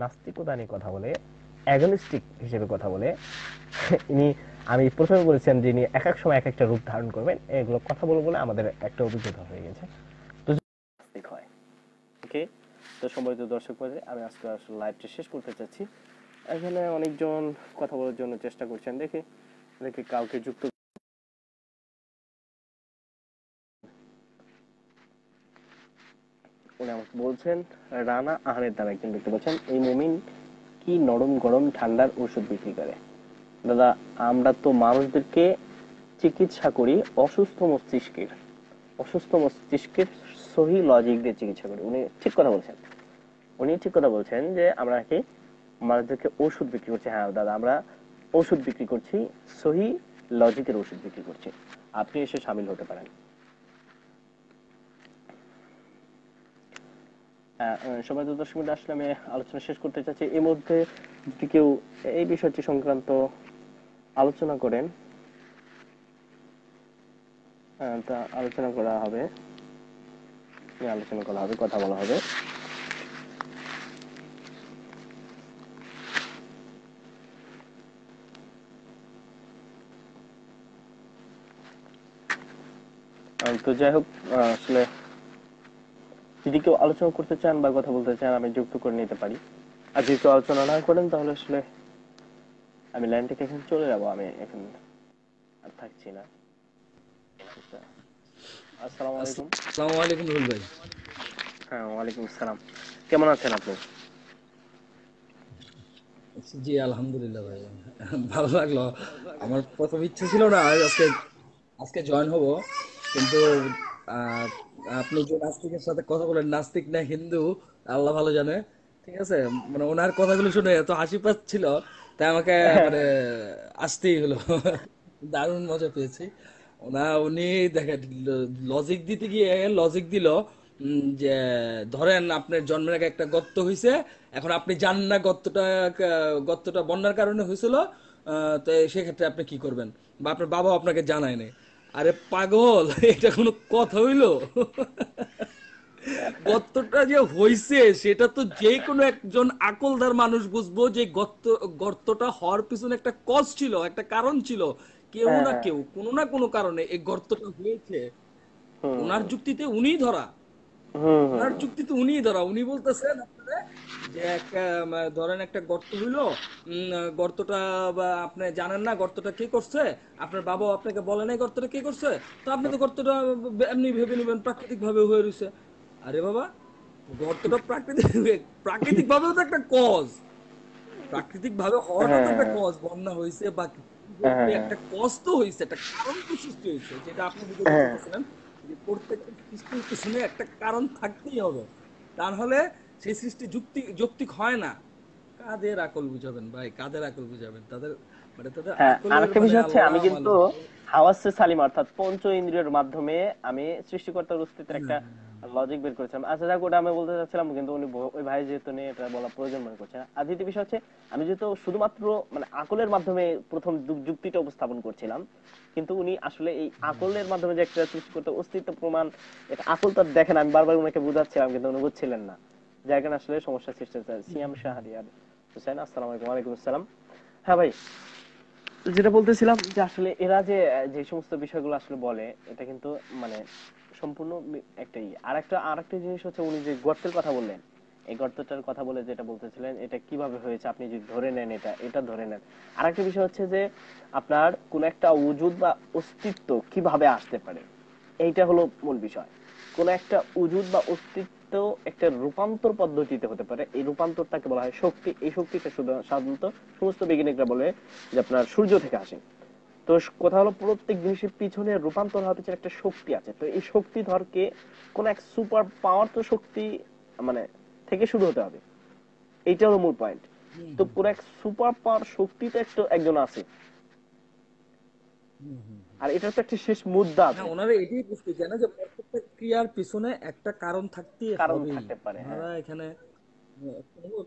নাস্তিকতা নিয়ে কথা বলে, অ্যাগনস্টিক হিসেবে কথা বলে। ইনি, আমি প্রথমে বলেছেন যে ইনি এক এক সময় এক একটা রূপ ধারণ করবেন, এগুলো কথা বলে বলে আমাদের একটা অভিজ্ঞতা হয়ে গেছে। তো নাস্তিক হয়, ওকে। তো সম্মানিত দর্শক মণ্ডলী, আমি আজকে আসলে লাইভটা শেষ করতে চাচ্ছি। এখানে অনেকজন কথা বলার জন্য চেষ্টা করছেন, দেখি দেখি কাউকে যুক্ত। উনি আমাকে বলছেন, রানা আহমেদ নামে একজন ব্যক্তি বলছেন, এই মুমিন কি নরম গরম ঠান্ডার ওষুধ বিক্রি করে। দাদা, আমরা তো মানুষদেরকে চিকিৎসা করি অসুস্থ মস্তিষ্কের সহি লজিক দিয়ে চিকিৎসা করি। উনি ঠিক কথা বলছেন, উনি ঠিক কথা বলছেন যে আমরা নাকি মানুষদেরকে ওষুধ বিক্রি করছি। হ্যাঁ দাদা, আমরা ওষুধ বিক্রি করছি, সহি লজিকের ওষুধ বিক্রি করছি। আপনি এসে সামিল হতে পারেন। সবাই তো 10 মিনিট আসলে আমি আলোচনা শেষ করতে চাচ্ছি। এর মধ্যে যদি কেউ এই বিষয়টি সংক্রান্ত আলোচনা করেন, তা আলোচনা করা হবে, আলোচনা করা হবে, কথা বলা হবে। তো যাই হোক, আসলে যদি কেউ আলোচনা করতে চান বা কথা বলতে চান, আমি যুক্ত করে নিতে পারি। আর যদি কেউ আলোচনা না করেন, তাহলে আসলে আমি লাইন থেকে এখন চলে যাবো, আমি এখন আর থাকছি না। আচ্ছা, আসসালামু আলাইকুম। আসসালামু আলাইকুম রুহুল ভাই। হ্যাঁ, ওয়ালাইকুম আসসালাম। কেমন আছেন আপনি? জি আলহামদুলিল্লাহ ভাই, ভালো লাগলো। আমার প্রথম ইচ্ছে ছিল না আজকে আজকে জয়েন হব, কিন্তু আহ, আপনি যে নাস্তিকের সাথে কথা বলেন, নাস্তিক না হিন্দু আল্লাহ ভালো জানে, ঠিক আছে, মানে ওনার কথাগুলো শুনে এত হাসি পাচ্ছিল, তাই আমাকে মানে আসতেই হলো। দারুণ মজা পেয়েছি। উনি দেখেন, লজিক দিতে গিয়ে লজিক দিল, যে ধরেন আপনার জন্মের আগে একটা গর্ত হইছে, এখন আপনি জানেন না গর্তটা বন্যার কারণে হয়েছিল, তো সেক্ষেত্রে আপনি কি করবেন, বা আপনার বাবা আপনাকে জানায় নাই। আরে পাগল, এটা কোনো কথা হইলো? গর্তটা যে হইছে সেটা তো যে কোনো একজন আকলদার মানুষ বুঝবো যে গর্তটা হওয়ার পিছনে একটা কজ ছিল, একটা কারণ ছিল। কেউ হ্যাঁ না হ্যাঁ। কেউ কোনো না কোনো কারণে এই গর্তটা হয়েছে। হুম ওনার হুম যুক্তিতে উনিই ধরা, হুম হুম ওনার হুম। যুক্তিতে উনিই ধরা। উনি বলতেছেন আপনারা যে একটা ধরেন একটা গর্ত হইলো, গর্তটা বা আপনি জানেন না গর্তটা কে করছে, আপনার বাবা আপনাকে বলে নাই গর্তটা কে করছে, তো আপনি তো গর্তটা এমনি ভেবে নেবেন প্রাকৃতিক ভাবে হয়ে রয়েছে। আরে বাবা, গর্তটা প্রাকৃতিক ভাবেও তো একটা কজ, প্রাকৃতিক ভাবে হওয়াটা তো হ্যাঁ একটা হ্যাঁ কজ, বন্যা হয়েছে বা কি হ্যাঁ হয়েছে, হ্যাঁ একটা কজ তো হয়েছে, একটা কারণ তো সৃষ্টি হয়েছে, যেটা আপনি বুঝাতে হ্যাঁ। চাইতেছিলেন যে প্রত্যেকটা সৃষ্টির পিছনে একটা কারণ থাকতেই হবে, তা হলে সেই সৃষ্টি যৌক্তিক হয় না। কাদের আকল বুঝাবেন ভাই, কাদের আকল বুঝাবেন তাদের, মানে তাদের হ্যাঁ, আকলের আরেকটা মানে বিষয় হচ্ছে, আল্লাহ আমি কিন্তু মালুম। হাওয়াসে সালিম অর্থাৎ পঞ্চ ইন্দ্রিয়ের মাধ্যমে আমি সৃষ্টিকর্তার অস্তিত্বের একটা লজিক বের করেছিলাম। আচ্ছা যাক, ওটা আমি বলতে চাচ্ছিলাম, কিন্তু উনি ওই ভাই যেহেতু নিয়ে এটা বলা প্রয়োজন মনে করছে না। আর দ্বিতীয় বিষয় হচ্ছে, আমি যেহেতু শুধুমাত্র মানে আকলের মাধ্যমে প্রথম যুক্তিটা উপস্থাপন করছিলাম, কিন্তু উনি আসলে এই আকলের মাধ্যমে যে একটা সৃষ্টিকর্তার অস্তিত্ব প্রমাণ, এটা আকল তো দেখেন, আমি বারবার ওনাকে বুঝাচ্ছিলাম কিন্তু উনি বুঝছিলেন না, যার কারণে আসলে সমস্যা সৃষ্টি হচ্ছে। সিয়াম শাহরিয়ার হোসেন, আসসালামু আলাইকুম। ওয়ালাইকুম আসসালাম। হ্যাঁ ভাই, যেটা বলতেছিলাম যে আসলে এরা যে যে সমস্ত বিষয়গুলো আসলে বলে, এটা কিন্তু মানে সম্পূর্ণ একটাই। আরেকটা জিনিস হচ্ছে, উনি যে গর্তের কথা বললেন, এই গর্তটার কথা বলে যেটা বলতেছিলেন, এটা কিভাবে হয়েছে আপনি যদি ধরে নেন, এটা ধরে নেন। আরেকটা বিষয় হচ্ছে যে আপনার কোন একটা উজুদ বা অস্তিত্ব কিভাবে আসতে পারে, এইটা হলো মূল বিষয়। কোন একটা উজুদ বা অস্তিত্ব একটা রূপান্তর পদ্ধতিতে হতে পারে, এই রূপান্তরটাকে বলা হয় শক্তি। এই শক্তিটা শুধু সাধারণত সমস্ত বৈজ্ঞানিকরা বলে যে আপনার সূর্য থেকে আসে। তো কথা হলো, প্রত্যেক জিনিসের পিছনে রূপান্তর হওয়ার পিছনে একটা শক্তি আছে। তো এই শক্তি ধরকে কোন এক সুপার পাওয়ার তো শক্তি মানে থেকে শুরু হতে হবে, এইটা হলো মূল পয়েন্ট। হুম তো হুম কোন এক সুপার পাওয়ার শক্তি তো একজন আছে, হুম হুম। আর এটার তো একটা শেষ মুদ্রা না, আছে, ওনারা এটাই বুঝতে চায় না যে প্রত্যেকটা ক্রিয়ার পিছনে একটা কারণ থাকতেই কারণ হবেই। থাকতে পারে। হ্যাঁ ওনারা এখানে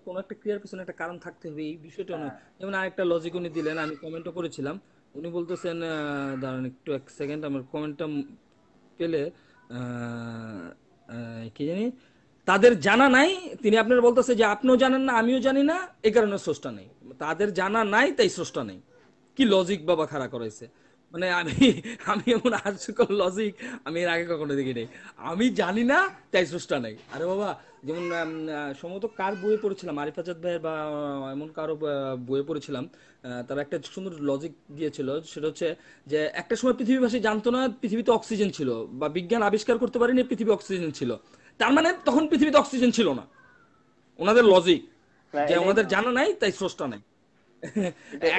কোনো একটা ক্রিয়ার পিছনে একটা কারণ থাকতে হবে, এই বিষয়টা হ্যাঁ যেমন আরেকটা লজিক উনি দিলেন, আমি কমেন্টও করেছিলাম। উনি বলতেছেন, দাঁড়ান একটু এক সেকেন্ড, আমার কমেন্টটা পেলে, আহ, কি জানি, তাদের জানা নাই। তিনি আপনার বলতেছে যে আপনিও জানেন না, আমিও জানি না, এই কারণে স্রষ্টা নেই। তাদের জানা নাই তাই স্রষ্টা নেই। কি লজিক বাবা খাড়া করাইছে! মানে আমি আমি এমন হাস্যকর লজিক আমি এর আগে কখনো দেখি নাই। আমি জানি না তাই স্রষ্টা নাই, আরে বাবা! যেমন সম্ভবত কার বইয়ে পড়েছিলাম, আরিফ আজাদ ভাইয়ের বা এমন কারো বইয়ে পড়েছিলাম। তারা একটা সুন্দর লজিক দিয়েছিল, সেটা হচ্ছে যে একটা সময় পৃথিবীবাসী জানতো না পৃথিবীতে অক্সিজেন ছিল, বা বিজ্ঞান আবিষ্কার করতে পারেনি পৃথিবী অক্সিজেন ছিল। তার মানে তখন পৃথিবীতে অক্সিজেন ছিল না। ওনাদের লজিক না, যে এটাই ওনাদের তো, জানা নাই তাই স্রষ্টা নাই।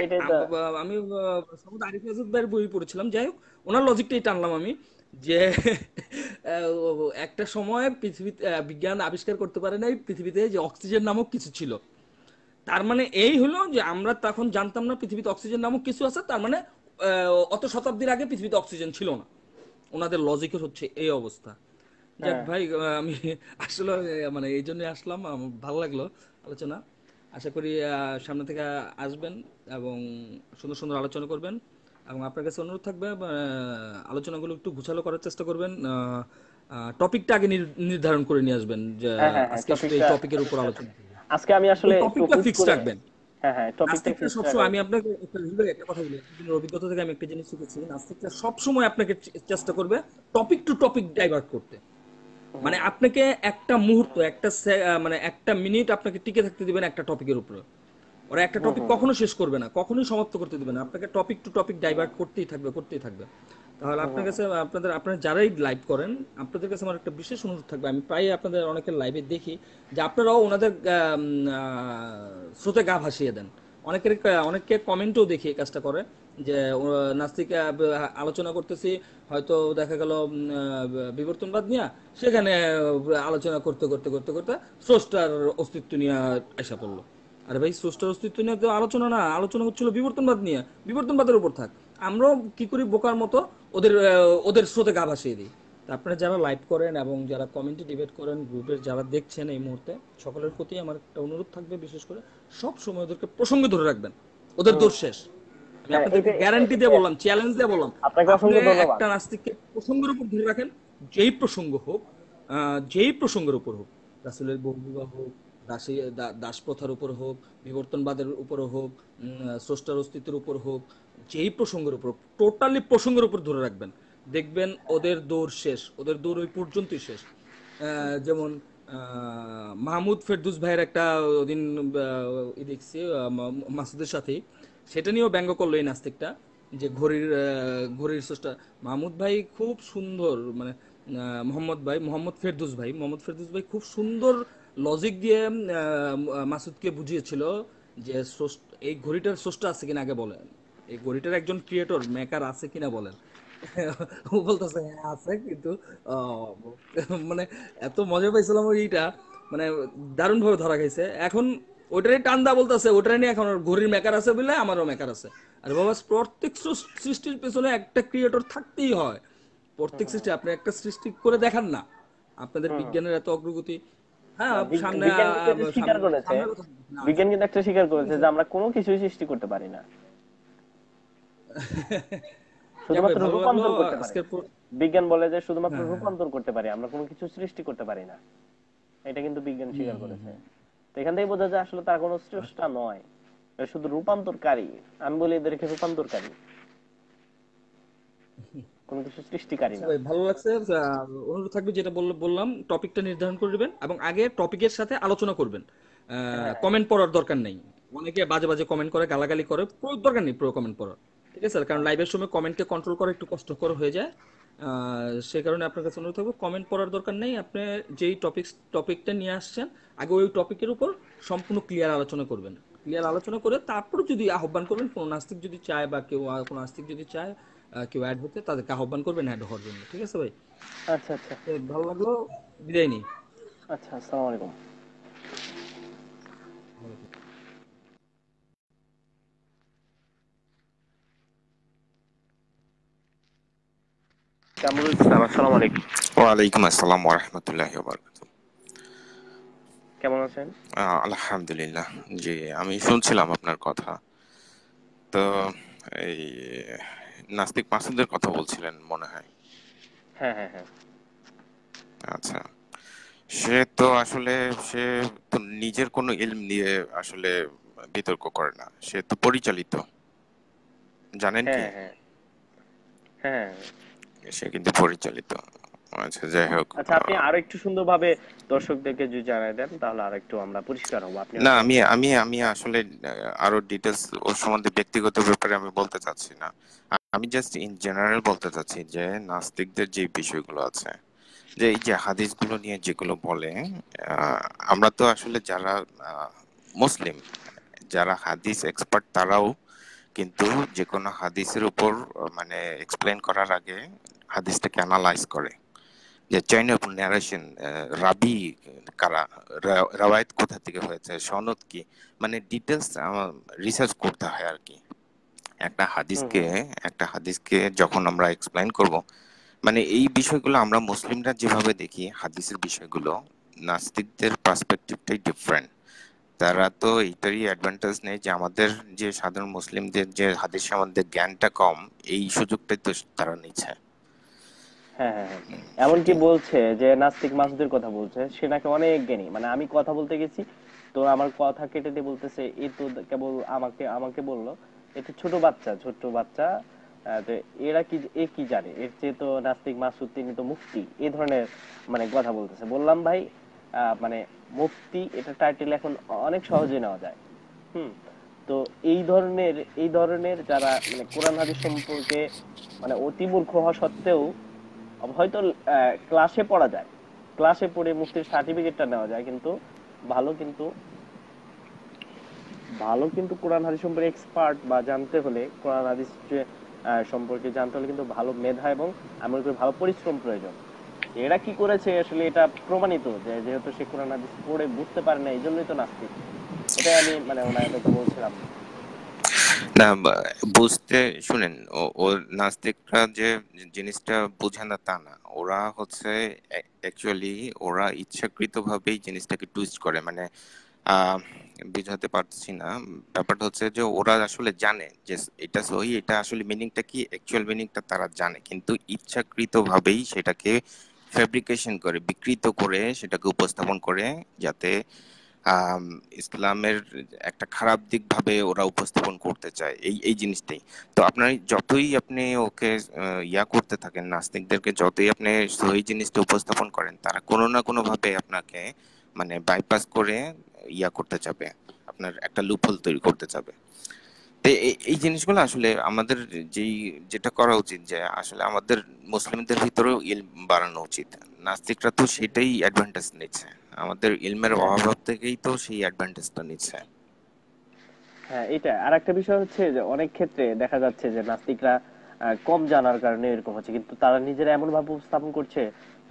এটাই তো। আমি সম্ভবত আরিফ আজাদ ভাইয়ের বই পড়েছিলাম, যাই হোক, ওনার লজিকটাই টানলাম আমি, যে একটা সময় পৃথিবীতে বিজ্ঞান আবিষ্কার করতে পারে নাই পৃথিবীতে যে অক্সিজেন নামক কিছু ছিল। তার মানে এই হলো যে আমরা তখন জানতাম না পৃথিবীতে অক্সিজেন নামক কিছু আছে, তার মানে অত শতাব্দীর আগে পৃথিবীতে অক্সিজেন ছিল না। ওনাদের লজিকের হচ্ছে এই অবস্থা। যাক হ্যাঁ ভাই, আমি আসলে মানে এই জন্য আসলাম, আমার ভালো লাগলো আলোচনা। আশা করি সামনে থেকে আসবেন এবং সুন্দর সুন্দর আলোচনা করবেন। এবং আপনার কাছে অনুরোধ থাকবে, আলোচনাগুলো একটু গুছালো করার চেষ্টা করবেন। টপিকটা আগে নির্ধারণ করে নিয়ে আসবেন, যে হ্যাঁ হ্যাঁ হ্যাঁ, আজকে শুধু এই টপিকটা টপিকের উপর আলোচনা করব। আজকে আমি ওই আসলে একটু টপিকটা হুট ফিক্সড করে, রাখবেন। হ্যাঁ হ্যাঁ, টপিকটা নাস্তিকরা ফিক্স সবসময়, রাখার। আমি আপনাকে একটা কথা বলি, এতদিনের অভিজ্ঞতা থেকে আমি একটা জিনিস শিখেছি, নাস্তিকরা সবসময় আপনাকে চেষ্টা করবে টপিক টু টপিক ডাইভার্ট করতে। মানে হুম আপনাকে একটা মুহূর্ত, মানে একটা মিনিট আপনাকে টিকে থাকতে দিবেন একটা টপিকের উপরে। ওরা একটা হুম টপিক হুম হুম কখনো শেষ করবে না, কখনোই সমাপ্ত করতে দিবে না, আপনাকে টপিক টু টপিক ডাইভার্ট করতেই থাকবে, করতেই থাকবে। তাহলে হুম আপনার হুম। কাছে, আপনারা যারাই লাইভ করেন, আপনাদের কাছে আমার একটা বিশেষ অনুরোধ থাকবে, আমি প্রায় আপনাদের অনেকের লাইভে দেখি যে আপনারাও ওনাদের স্রোতে গা ভাসিয়ে দেন। অনেককে কমেন্টও দেখি এই কাজটা করে, যে নাস্তিক আলোচনা করতেছি, হয়তো দেখা গেল বিবর্তনবাদ নিয়ে, সেখানে আলোচনা করতে করতে করতে করতে স্রষ্টার অস্তিত্ব নিয়ে আসা পড়লো। আরে ভাই, স্রষ্টার অস্তিত্ব নিয়ে তো আলোচনা না, আলোচনা হচ্ছিল বিবর্তনবাদ নিয়ে, বিবর্তনবাদের উপর থাক। আমরাও কি করি বোকার মতো ওদের স্রোতে গা ভাসিয়ে দিই। তা আপনারা যারা লাইভ করেন এবং যারা কমেন্টে ডিবেট করেন, গ্রুপের যারা দেখছেন এই মুহূর্তে, সকলের প্রতি আমার একটা অনুরোধ থাকবে, বিশেষ করে সব সময় ওদেরকে প্রসঙ্গে ধরে রাখবেন। ওদের হুম। দোষ শেষ। আমি হ্যাঁ, আপনাদেরকে গ্যারান্টি দিয়ে বললাম, চ্যালেঞ্জ দিয়ে বললাম, আপনাকে আপনি অসংখ্য ধন্যবাদ। একটা নাস্তিককে প্রসঙ্গের উপর ধরে রাখেন, যেই প্রসঙ্গ হোক, যেই প্রসঙ্গের উপর হোক, রাসূলের বহুবিবাহ হোক, দাস প্রথার উপর হোক, বিবর্তনবাদের উপর হোক, স্রষ্টার অস্তিত্বের উপর হোক, যেই প্রসঙ্গের উপর, টোটালি প্রসঙ্গের উপর ধরে রাখবেন, দেখবেন ওদের দৌড় শেষ, ওদের দৌড় ওই পর্যন্তই শেষ। যেমন মাহমুদ ফেরদৌস ভাইয়ের একটা ওদিন দেখছি, মাসুদের সাথেই, সেটা নিয়েও ব্যঙ্গ করলো এই নাস্তিকটা, যে ঘড়ির স্রষ্টা মাহমুদ ভাই খুব সুন্দর, মানে মোহাম্মদ ফেরদৌস ভাই খুব সুন্দর লজিক দিয়ে মাসুদকে বুঝিয়েছিল যে এই ঘড়িটার স্রষ্টা আছে কিনা আগে বলেন, এই ঘড়িটার একজন ক্রিয়েটর মেকার আছে কিনা বলেন। ও বলতেছে হ্যাঁ আছে, কিন্তু আহ, মানে এত মজা পাইছিলাম ওইটা, মানে দারুণ ভাবে ধরা খাইছে। এখন ওইটারই টান্দা বলতেছে, ওটারই নিয়ে এখন ওর ঘড়ির মেকার আছে বলে আমারও মেকার আছে। আরে বাবা, প্রত্যেক সৃষ্টির পেছনে একটা ক্রিয়েটর থাকতেই হয়। প্রত্যেক সৃষ্টি, আপনি একটা সৃষ্টি করে দেখান না, আপনাদের হুম হুম। বিজ্ঞানের এত অগ্রগতি। হ্যাঁ, না, সামনে বিজ্ঞান কিন্তু এটা স্বীকার করেছে, সামনের কথা না, বিজ্ঞান কিন্তু একটা স্বীকার ঠিক করেছে আছে। যে আমরা কোনো কিছুই সৃষ্টি করতে পারি না, যাক ভাই, শুধুমাত্র ভালো লাগলো রূপান্তর করতে পারি। আজকের পর। বিজ্ঞান বলে যে শুধুমাত্র হ্যাঁ হ্যাঁ। রূপান্তর করতে পারি, আমরা কোনো কিছু সৃষ্টি করতে পারি না। এটা কিন্তু বিজ্ঞান হুম স্বীকার হুম করেছে। হুম। তো এখান থেকে বোঝা যায় আসলে তার কোনো স্রষ্টা নয়, এরা শুধু রূপান্তরকারী। আমি বলি এদেরকে রূপান্তরকারী। কোনো কিছু সৃষ্টিকারী আচ্ছা না। ভাই, ভালো লাগছে। অনুরোধ থাকবে, যেটা বললাম, টপিকটা নির্ধারণ করে দিবেন এবং আগে টপিকের সাথে আলোচনা করবেন। হ্যাঁ হ্যাঁ কমেন্ট পড়ার দরকার নেই। অনেকে বাজে বাজে কমেন্ট করে, গালাগালি করে, পুরো দরকার নেই পুরো কমেন্ট পড়ার। ঠিক আছে, কারণ হ্যাঁ লাইভের সময় কমেন্টকে কন্ট্রোল করা একটু কষ্টকর হয়ে যায়। সেই কারণে আপনার কাছে অনুরোধ থাকবে, কমেন্ট পড়ার দরকার নেই। আপনি যেই টপিকটা নিয়ে আসছেন, আগে ওই টপিকের উপর সম্পূর্ণ ক্লিয়ার আলোচনা করবেন। ক্লিয়ার আলোচনা করে তারপর যদি আহ্বান করবেন, কোনো নাস্তিক যদি চায় বা কেউ কোনো আস্তিক যদি চায় কেউ অ্যাড হতে, তাদেরকে আহ্বান করবেন অ্যাড হওয়ার জন্য। ঠিক আছে ভাই, আচ্ছা আচ্ছা তো ভালো লাগলো, বিদায় নিই। আচ্ছা, আসসালামু আলাইকুম। কামরুল ইসলাম, আসসালামু আলাইকুম। ওয়ালাইকুম আসসালাম ওয়া রাহমাতুল্লাহি ওয়া বারাকাতুহু। কেমন আছেন? আলহামদুলিল্লাহ। জি, আমি শুনছিলাম আপনার কথা। তো এই নাস্তিক মাসুদের কথা বলছিলেন মনে হয়। হ্যাঁ হ্যাঁ হ্যাঁ। আচ্ছা, সে তো আসলে সে তো নিজের কোনো ইলম নিয়ে আসলে বিতর্ক করে না, সে তো পরিচালিত, জানেন কি? হ্যাঁ হ্যাঁ হ্যাঁ। সে কিন্তু পরিচালিত। আচ্ছা, যাই হোক। আচ্ছা, আপনি আরো একটু সুন্দরভাবে দর্শকদেরকে যদি জানাই দেন তাহলে আর একটু আমরা পরিষ্কার হবো। আপনি না, হয়তো আমি আমি আমি আসলে আরো ডিটেলস ওর সম্বন্ধে ব্যক্তিগত ব্যাপারে আমি বলতে চাচ্ছি না। আমি জাস্ট ইন জেনারেল বলতে চাচ্ছি যে নাস্তিকদের যে বিষয়গুলো আছে, যে এই যে হাদিসগুলো নিয়ে যেগুলো বলে, আমরা তো আসলে যারা মুসলিম, যারা হাদিস এক্সপার্ট, তারাও কিন্তু যে কোনো হাদিসের উপর মানে এক্সপ্লেন করার আগে হাদিসটাকে অ্যানালাইজ করে, যে চেইন অফ ন্যারেশন, রাবি কারা, রাওয়ায়াত কোথা থেকে হয়েছে, সনদ কি, মানে ডিটেলস রিসার্চ করতে হয় আর কি। একটা হুম হাদিসকে হুম। একটা হাদিসকে যখন আমরা এক্সপ্লেইন করব, মানে এই বিষয়গুলো আমরা মুসলিমরা যেভাবে দেখি হাদিসের বিষয়গুলো, নাস্তিকদের পার্সপেক্টিভটাই ডিফারেন্ট। তারা তো এইটারই অ্যাডভান্টেজ নেই যে আমাদের যে সাধারণ মুসলিমদের যে হাদিস সম্বন্ধে জ্ঞানটা কম, এই সুযোগটাই তো তারা নিচ্ছে। হ্যাঁ হ্যাঁ হ্যাঁ। এমনকি সেটাই। বলছে যে নাস্তিক মাসুদের কথা বলছে, সে নাকি অনেক জ্ঞানী। মানে আমি কথা বলতে গেছি, তো আমার কথা কেটে দিয়ে বলতেছে এ তো কেবল আমাকে আমাকে বললো, এ তো ছোট বাচ্চা ছোট বাচ্চা। তো এরা কি, এ কি জানে, এর চেয়ে তো নাস্তিক মাসুদ তিনি তো মুফতি, এই ধরনের মানে কথা বলতেছে। বললাম ভাই, মানে মুফতি এটা টাইটেল এখন অনেক সহজে নেওয়া যায়। হুম। তো এই ধরনের যারা মানে কোরআন হাদিস সম্পর্কে মানে অতি মূর্খ হওয়া সত্ত্বেও হয়তো ক্লাসে পড়া যায়, ক্লাসে পড়ে মুফতির সার্টিফিকেটটা নেওয়া যায়, কিন্তু ভালো কিন্তু ভালো কোরআন হাদিস সম্পর্কে এক্সপার্ট বা জানতে হলে, কোরআন হাদিস সম্পর্কে জানতে হলে কিন্তু ভালো মেধা এবং আমি মনে করি ভালো পরিশ্রম প্রয়োজন। এরা কি করেছে আসলে এটা প্রমাণিত যে যেহেতু সে কোরআন হাদিস পড়ে বুঝতে পারে না, এই জন্যই তো নাস্তিক। এটাই আমি মানে ওনাদেরকে বলছিলাম। না, বুঝতে, শুনেন, ও নাস্তিকরা যে জিনিসটা বোঝে না তা না, ওরা হচ্ছে অ্যাকচুয়ালি ওরা ইচ্ছাকৃতভাবেই জিনিসটাকে টুইস্ট করে, মানে আহ বুঝাতে পারছি না। ব্যাপারটা হচ্ছে যে ওরা আসলে জানে যে এটা সহি, এটা আসলে মিনিংটা কি, অ্যাকচুয়াল মিনিংটা তারা জানে, কিন্তু ইচ্ছাকৃতভাবেই সেটাকে ফ্যাব্রিকেশন করে, বিকৃত করে সেটাকে উপস্থাপন করে, যাতে আম, ইসলামের একটা খারাপ দিক ভাবে ওরা উপস্থাপন করতে চায়, এই এই জিনিসটাই। তো আপনার যতই আপনি ওকে ইয়া করতে থাকেন, নাস্তিকদেরকে যতই আপনি সহি জিনিসটা উপস্থাপন করেন, তারা কোনো না কোনো ভাবে আপনাকে মানে বাইপাস করে ইয়া করতে চাবে, আপনার একটা লুপহোল তৈরি করতে চাবে। তো এই জিনিসগুলো আসলে আমাদের যেটা করা উচিত, যে আসলে আমাদের মুসলিমদের ভিতরেও ইলম বাড়ানো উচিত। নাস্তিকরা তো সেটাই অ্যাডভান্টেজ নিচ্ছে, আমাদের ইলমের হ্যাঁ হ্যাঁ অভাব থেকেই তো সেই অ্যাডভান্টেজটা নিচ্ছে। হ্যাঁ। এটা আর একটা বিষয় হচ্ছে যে অনেক ক্ষেত্রে দেখা যাচ্ছে যে নাস্তিকরা কম জানার কারণে এরকম হচ্ছে, কিন্তু তারা নিজেরা এমন ভাবে উপস্থাপন করছে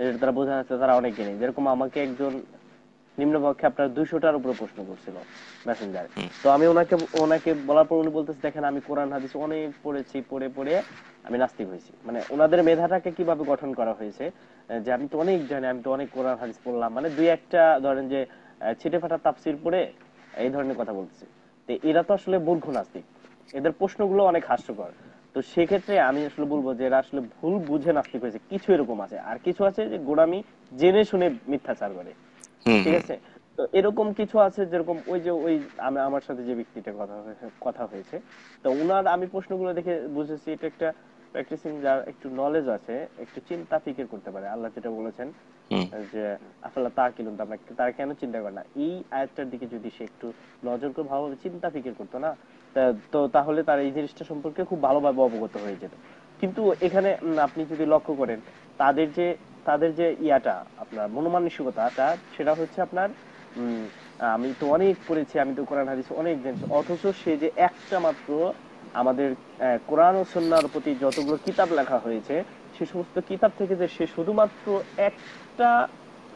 যে তারা বোঝা যাচ্ছে তারা অনেক জ্ঞানী। যেরকম আমাকে একজন নিম্নপক্ষে আপনার 200টার উপরে প্রশ্ন করছিল মেসেঞ্জারে। হুম। তো আমি ওনাকে ওনাকে বলার পর উনি বলতেছে দেখেন আমি কোরআন হাদিস অনেক পড়েছি, পড়ে পড়ে আমি নাস্তিক হয়েছি। মানে ওনাদের মেধাটাকে কিভাবে গঠন করা হয়েছে, যে আমি তো অনেক জানি, আমি তো অনেক কোরআন হাদিস পড়লাম, মানে দুই একটা ধরেন যে ছিটে ফাটা তাফসির পড়ে এই ধরনের কথা বলতেছে। তো এরা তো আসলে মূর্খ নাস্তিক, এদের প্রশ্নগুলো অনেক হাস্যকর। তো সেক্ষেত্রে আমি আসলে বলবো যে এরা আসলে ভুল বুঝে নাস্তিক হয়েছে। কিছু এরকম আছে, আর কিছু আছে যে গোড়ামি জেনে শুনে মিথ্যাচার করে। হুম। ঠিক হুম। আছে। তো এরকম কিছু আছে যেরকম ওই যে ওই আমার সাথে যে ব্যক্তিটা কথা হয়েছে, তো উনার আমি প্রশ্নগুলো দেখে বুঝেছি এটা একটা প্র্যাকটিসিং যার একটু নলেজ আছে, একটু চিন্তা ফিকির করতে পারে। আল্লাহ যেটা বলেছেন হুম যে আফালা তাকিলুন, তারা কেন চিন্তা করে না, এই আয়াতটার দিকে যদি সে একটু নজর করে ভালোভাবে চিন্তা ফিকির করতো না, তো তাহলে তার এই জিনিসটা সম্পর্কে খুব ভালোভাবে অবগত হয়ে যেত। কিন্তু এখানে আপনি যদি লক্ষ্য করেন, তাদের যে তাদের যে ইয়াটা আপনার মনোমানসিকতাটা, সেটা হচ্ছে আপনার উম আমি তো অনেক পড়েছি, আমি তো কোরআন হাদিস অনেক জেনেছি, অথচ সে যে একটা মাত্র আমাদের কোরআন ও সুন্নাহর প্রতি যতগুলো কিতাব লেখা হয়েছে, সে সমস্ত কিতাব থেকে যে সে শুধুমাত্র একটা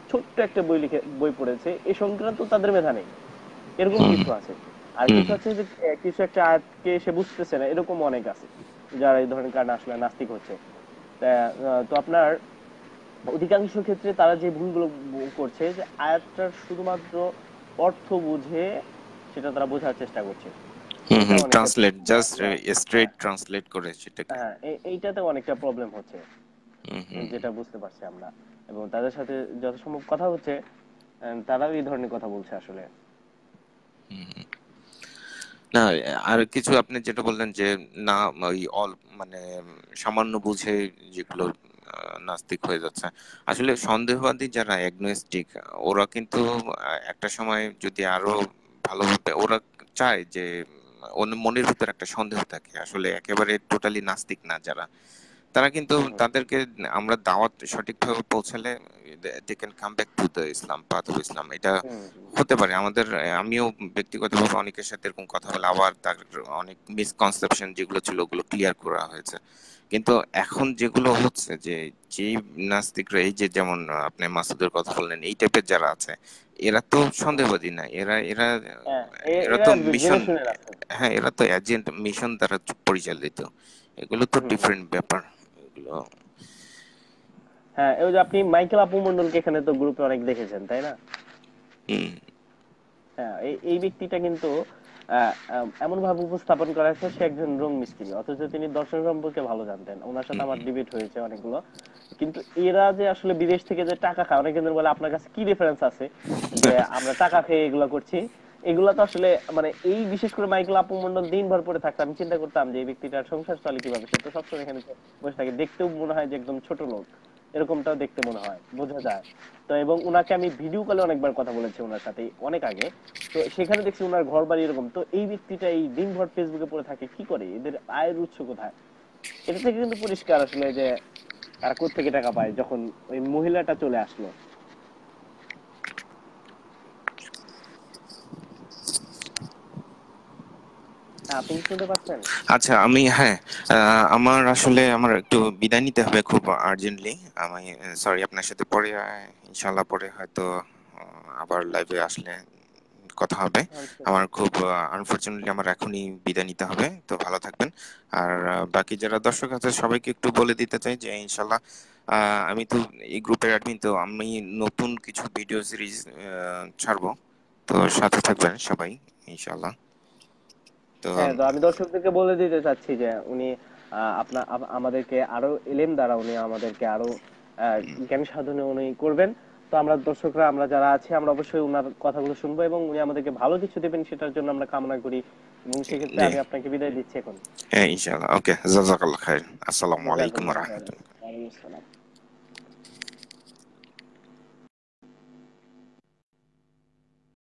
ছোট্ট একটা বই পড়েছে, এ সংক্রান্ত তাদের মেধা নেই, এরকম হুম কিছু আছে। আর হুম কিছু আছে যে কিছু একটা আয়াতকে সে বুঝতেছে না, এরকম অনেক আছে যারা এই ধরনের কারণে আসলে নাস্তিক হচ্ছে। তো আপনার অধিকাংশ ক্ষেত্রে তারা যে ভুলগুলো করছে, যে আয়াতটার শুধুমাত্র অর্থ বুঝে সেটা তারা বোঝার চেষ্টা করছে। এটা হুম অনেকটা ট্রান্সলেট জাস্ট হ্যাঁ স্ট্রেট ট্রান্সলেট করে সেটাকে। হ্যাঁ এইটাতে অনেকটা প্রবলেম হচ্ছে, হুম হুম যেটা বুঝতে পারছি আমরা। এবং তাদের সাথে যত সম্ভব কথা হচ্ছে, তারাও এই ধরনের কথা বলছে আসলে। হুম। না, আর কিছু আপনি যেটা বললেন যে না ওই মানে সামান্য বুঝে যেগুলো নাস্তিক হয়ে যাচ্ছে, আসলে সন্দেহবাদী যারা অ্যাগনোস্টিক ওরা কিন্তু একটা সময় যদি আরো ভালোভাবে ওরা চায় যে ওর মনের ভিতর একটা সন্দেহ থাকে, আসলে একেবারে টোটালি নাস্তিক না যারা, তারা কিন্তু হুম হুম তাদেরকে আমরা দাওয়াত সঠিকভাবে পৌঁছালে they can come back to the Islam, path of Islam. এটা হুম হুম হতে পারে আমাদের, আমিও ব্যক্তিগতভাবে অনেকের সাথে এরকম কথা বলে আবার তার অনেক মিসকনসেপশন যেগুলো ছিল ওগুলো ক্লিয়ার করা হয়েছে। কিন্তু এখন যেগুলো হচ্ছে যে যেই নাস্তিকরা এই যে যেমন আপনি মাসুদের কথা বললেন এই টাইপের যারা আছে, এরা তো হুম হুম। সন্দেহবাদী না, এরা এরা হ্যাঁ, এরা এরা তো জেনে মিশন, শুনে রাখছে। হ্যাঁ এরা তো এজেন্ট মিশন দ্বারা পরিচালিত, এগুলো তো হুম হুম। ডিফারেন্ট ব্যাপার এগুলো। হ্যাঁ, ওই যে আপনি মাইকেল আপু মন্ডলকে এখানে তো গ্রুপে অনেক দেখেছেন, তাই না? হুম হ্যাঁ, এই এই ব্যক্তিটা কিন্তু এমন ভাবে উপস্থাপন করা হয়েছে সে একজন রং মিস্ত্রি, অথচ তিনি দর্শন সম্পর্কে ভালো জানতেন। ওনার সাথে আমার ডিবেট হয়েছে অনেকগুলো। কিন্তু এরা যে আসলে বিদেশ থেকে যে টাকা খায়, অনেকে কিন্তু বলে আপনার কাছে কি রেফারেন্স আছে যে আমরা টাকা খেয়ে এগুলো করছি। এগুলা তো আসলে মানে এই বিশেষ করে মাইকেল আপু মন্ডল দিনভর পরে থাকতো, আমি চিন্তা করতাম যে এই ব্যক্তিটার সংসার চলে কিভাবে, সে তো সবসময় এখানে বসে থাকে, দেখতেও মনে হয় যে একদম ছোট লোক, এরকমটাও দেখতে মনে হয়, বোঝা যায়। তো এবং উনাকে আমি ভিডিও কলে অনেকবার কথা বলেছি ওনার সাথে অনেক আগে। তো সেখানে দেখছি ওনার ঘর বাড়ি এরকম। তো এই ব্যক্তিটা এই দিনভর ফেসবুকে পড়ে থাকে কি করে, এদের আয়ের উৎস কোথায়? এটা থেকে কিন্তু পরিষ্কার আসলে যে তারা কোত্থেকে টাকা পায়। যখন ওই মহিলাটা চলে আসলো, হ্যাঁ, আপনি কি শুনতে পাচ্ছেন? আচ্ছা আমি হ্যাঁ আমার আসলে আমার একটু বিদায় নিতে হবে খুব আর্জেন্টলি। আমি সরি, আপনার সাথে পরে ইনশাল্লাহ পরে হয়তো আবার লাইভে আসলে কথা হবে। আচ্ছা আমার আচ্ছা। খুব আনফরচুনেটলি আমার এখনই বিদায় নিতে হবে, তো ভালো থাকবেন। আর বাকি যারা দর্শক আছে সবাইকে একটু বলে দিতে চাই যে ইনশাল্লাহ আমি তো এই গ্রুপের অ্যাডমিন, তো আমি নতুন কিছু ভিডিও সিরিজ ছাড়বো, তো সাথে থাকবেন সবাই ইনশাল্লাহ। তো হ্যাঁ, তো আমি দর্শকদেরকে বলে দিতে চাচ্ছি যে উনি আমাদেরকে আরো এলেম দ্বারা উনি আমাদেরকে আরো জ্ঞান সাধনে উনি করবেন। তো আমরা দর্শকরা আমরা যারা আছি আমরা অবশ্যই উনার কথাগুলো শুনবো, এবং উনি আমাদেরকে ভালো কিছু দেবেন সেটার জন্য আমরা কামনা করি। এবং সেক্ষেত্রে জি আমি আপনাকে বিদায় দিচ্ছি এখন। হ্যাঁ ইনশাল্লাহ, ওকে, জাজাকাল্লাহ খাইর, আসসালামু আলাইকুম জাযাকুমুল্লাহ খাইরান। রহমতুল্লাহ। ওয়ালাইকুম আসসালাম।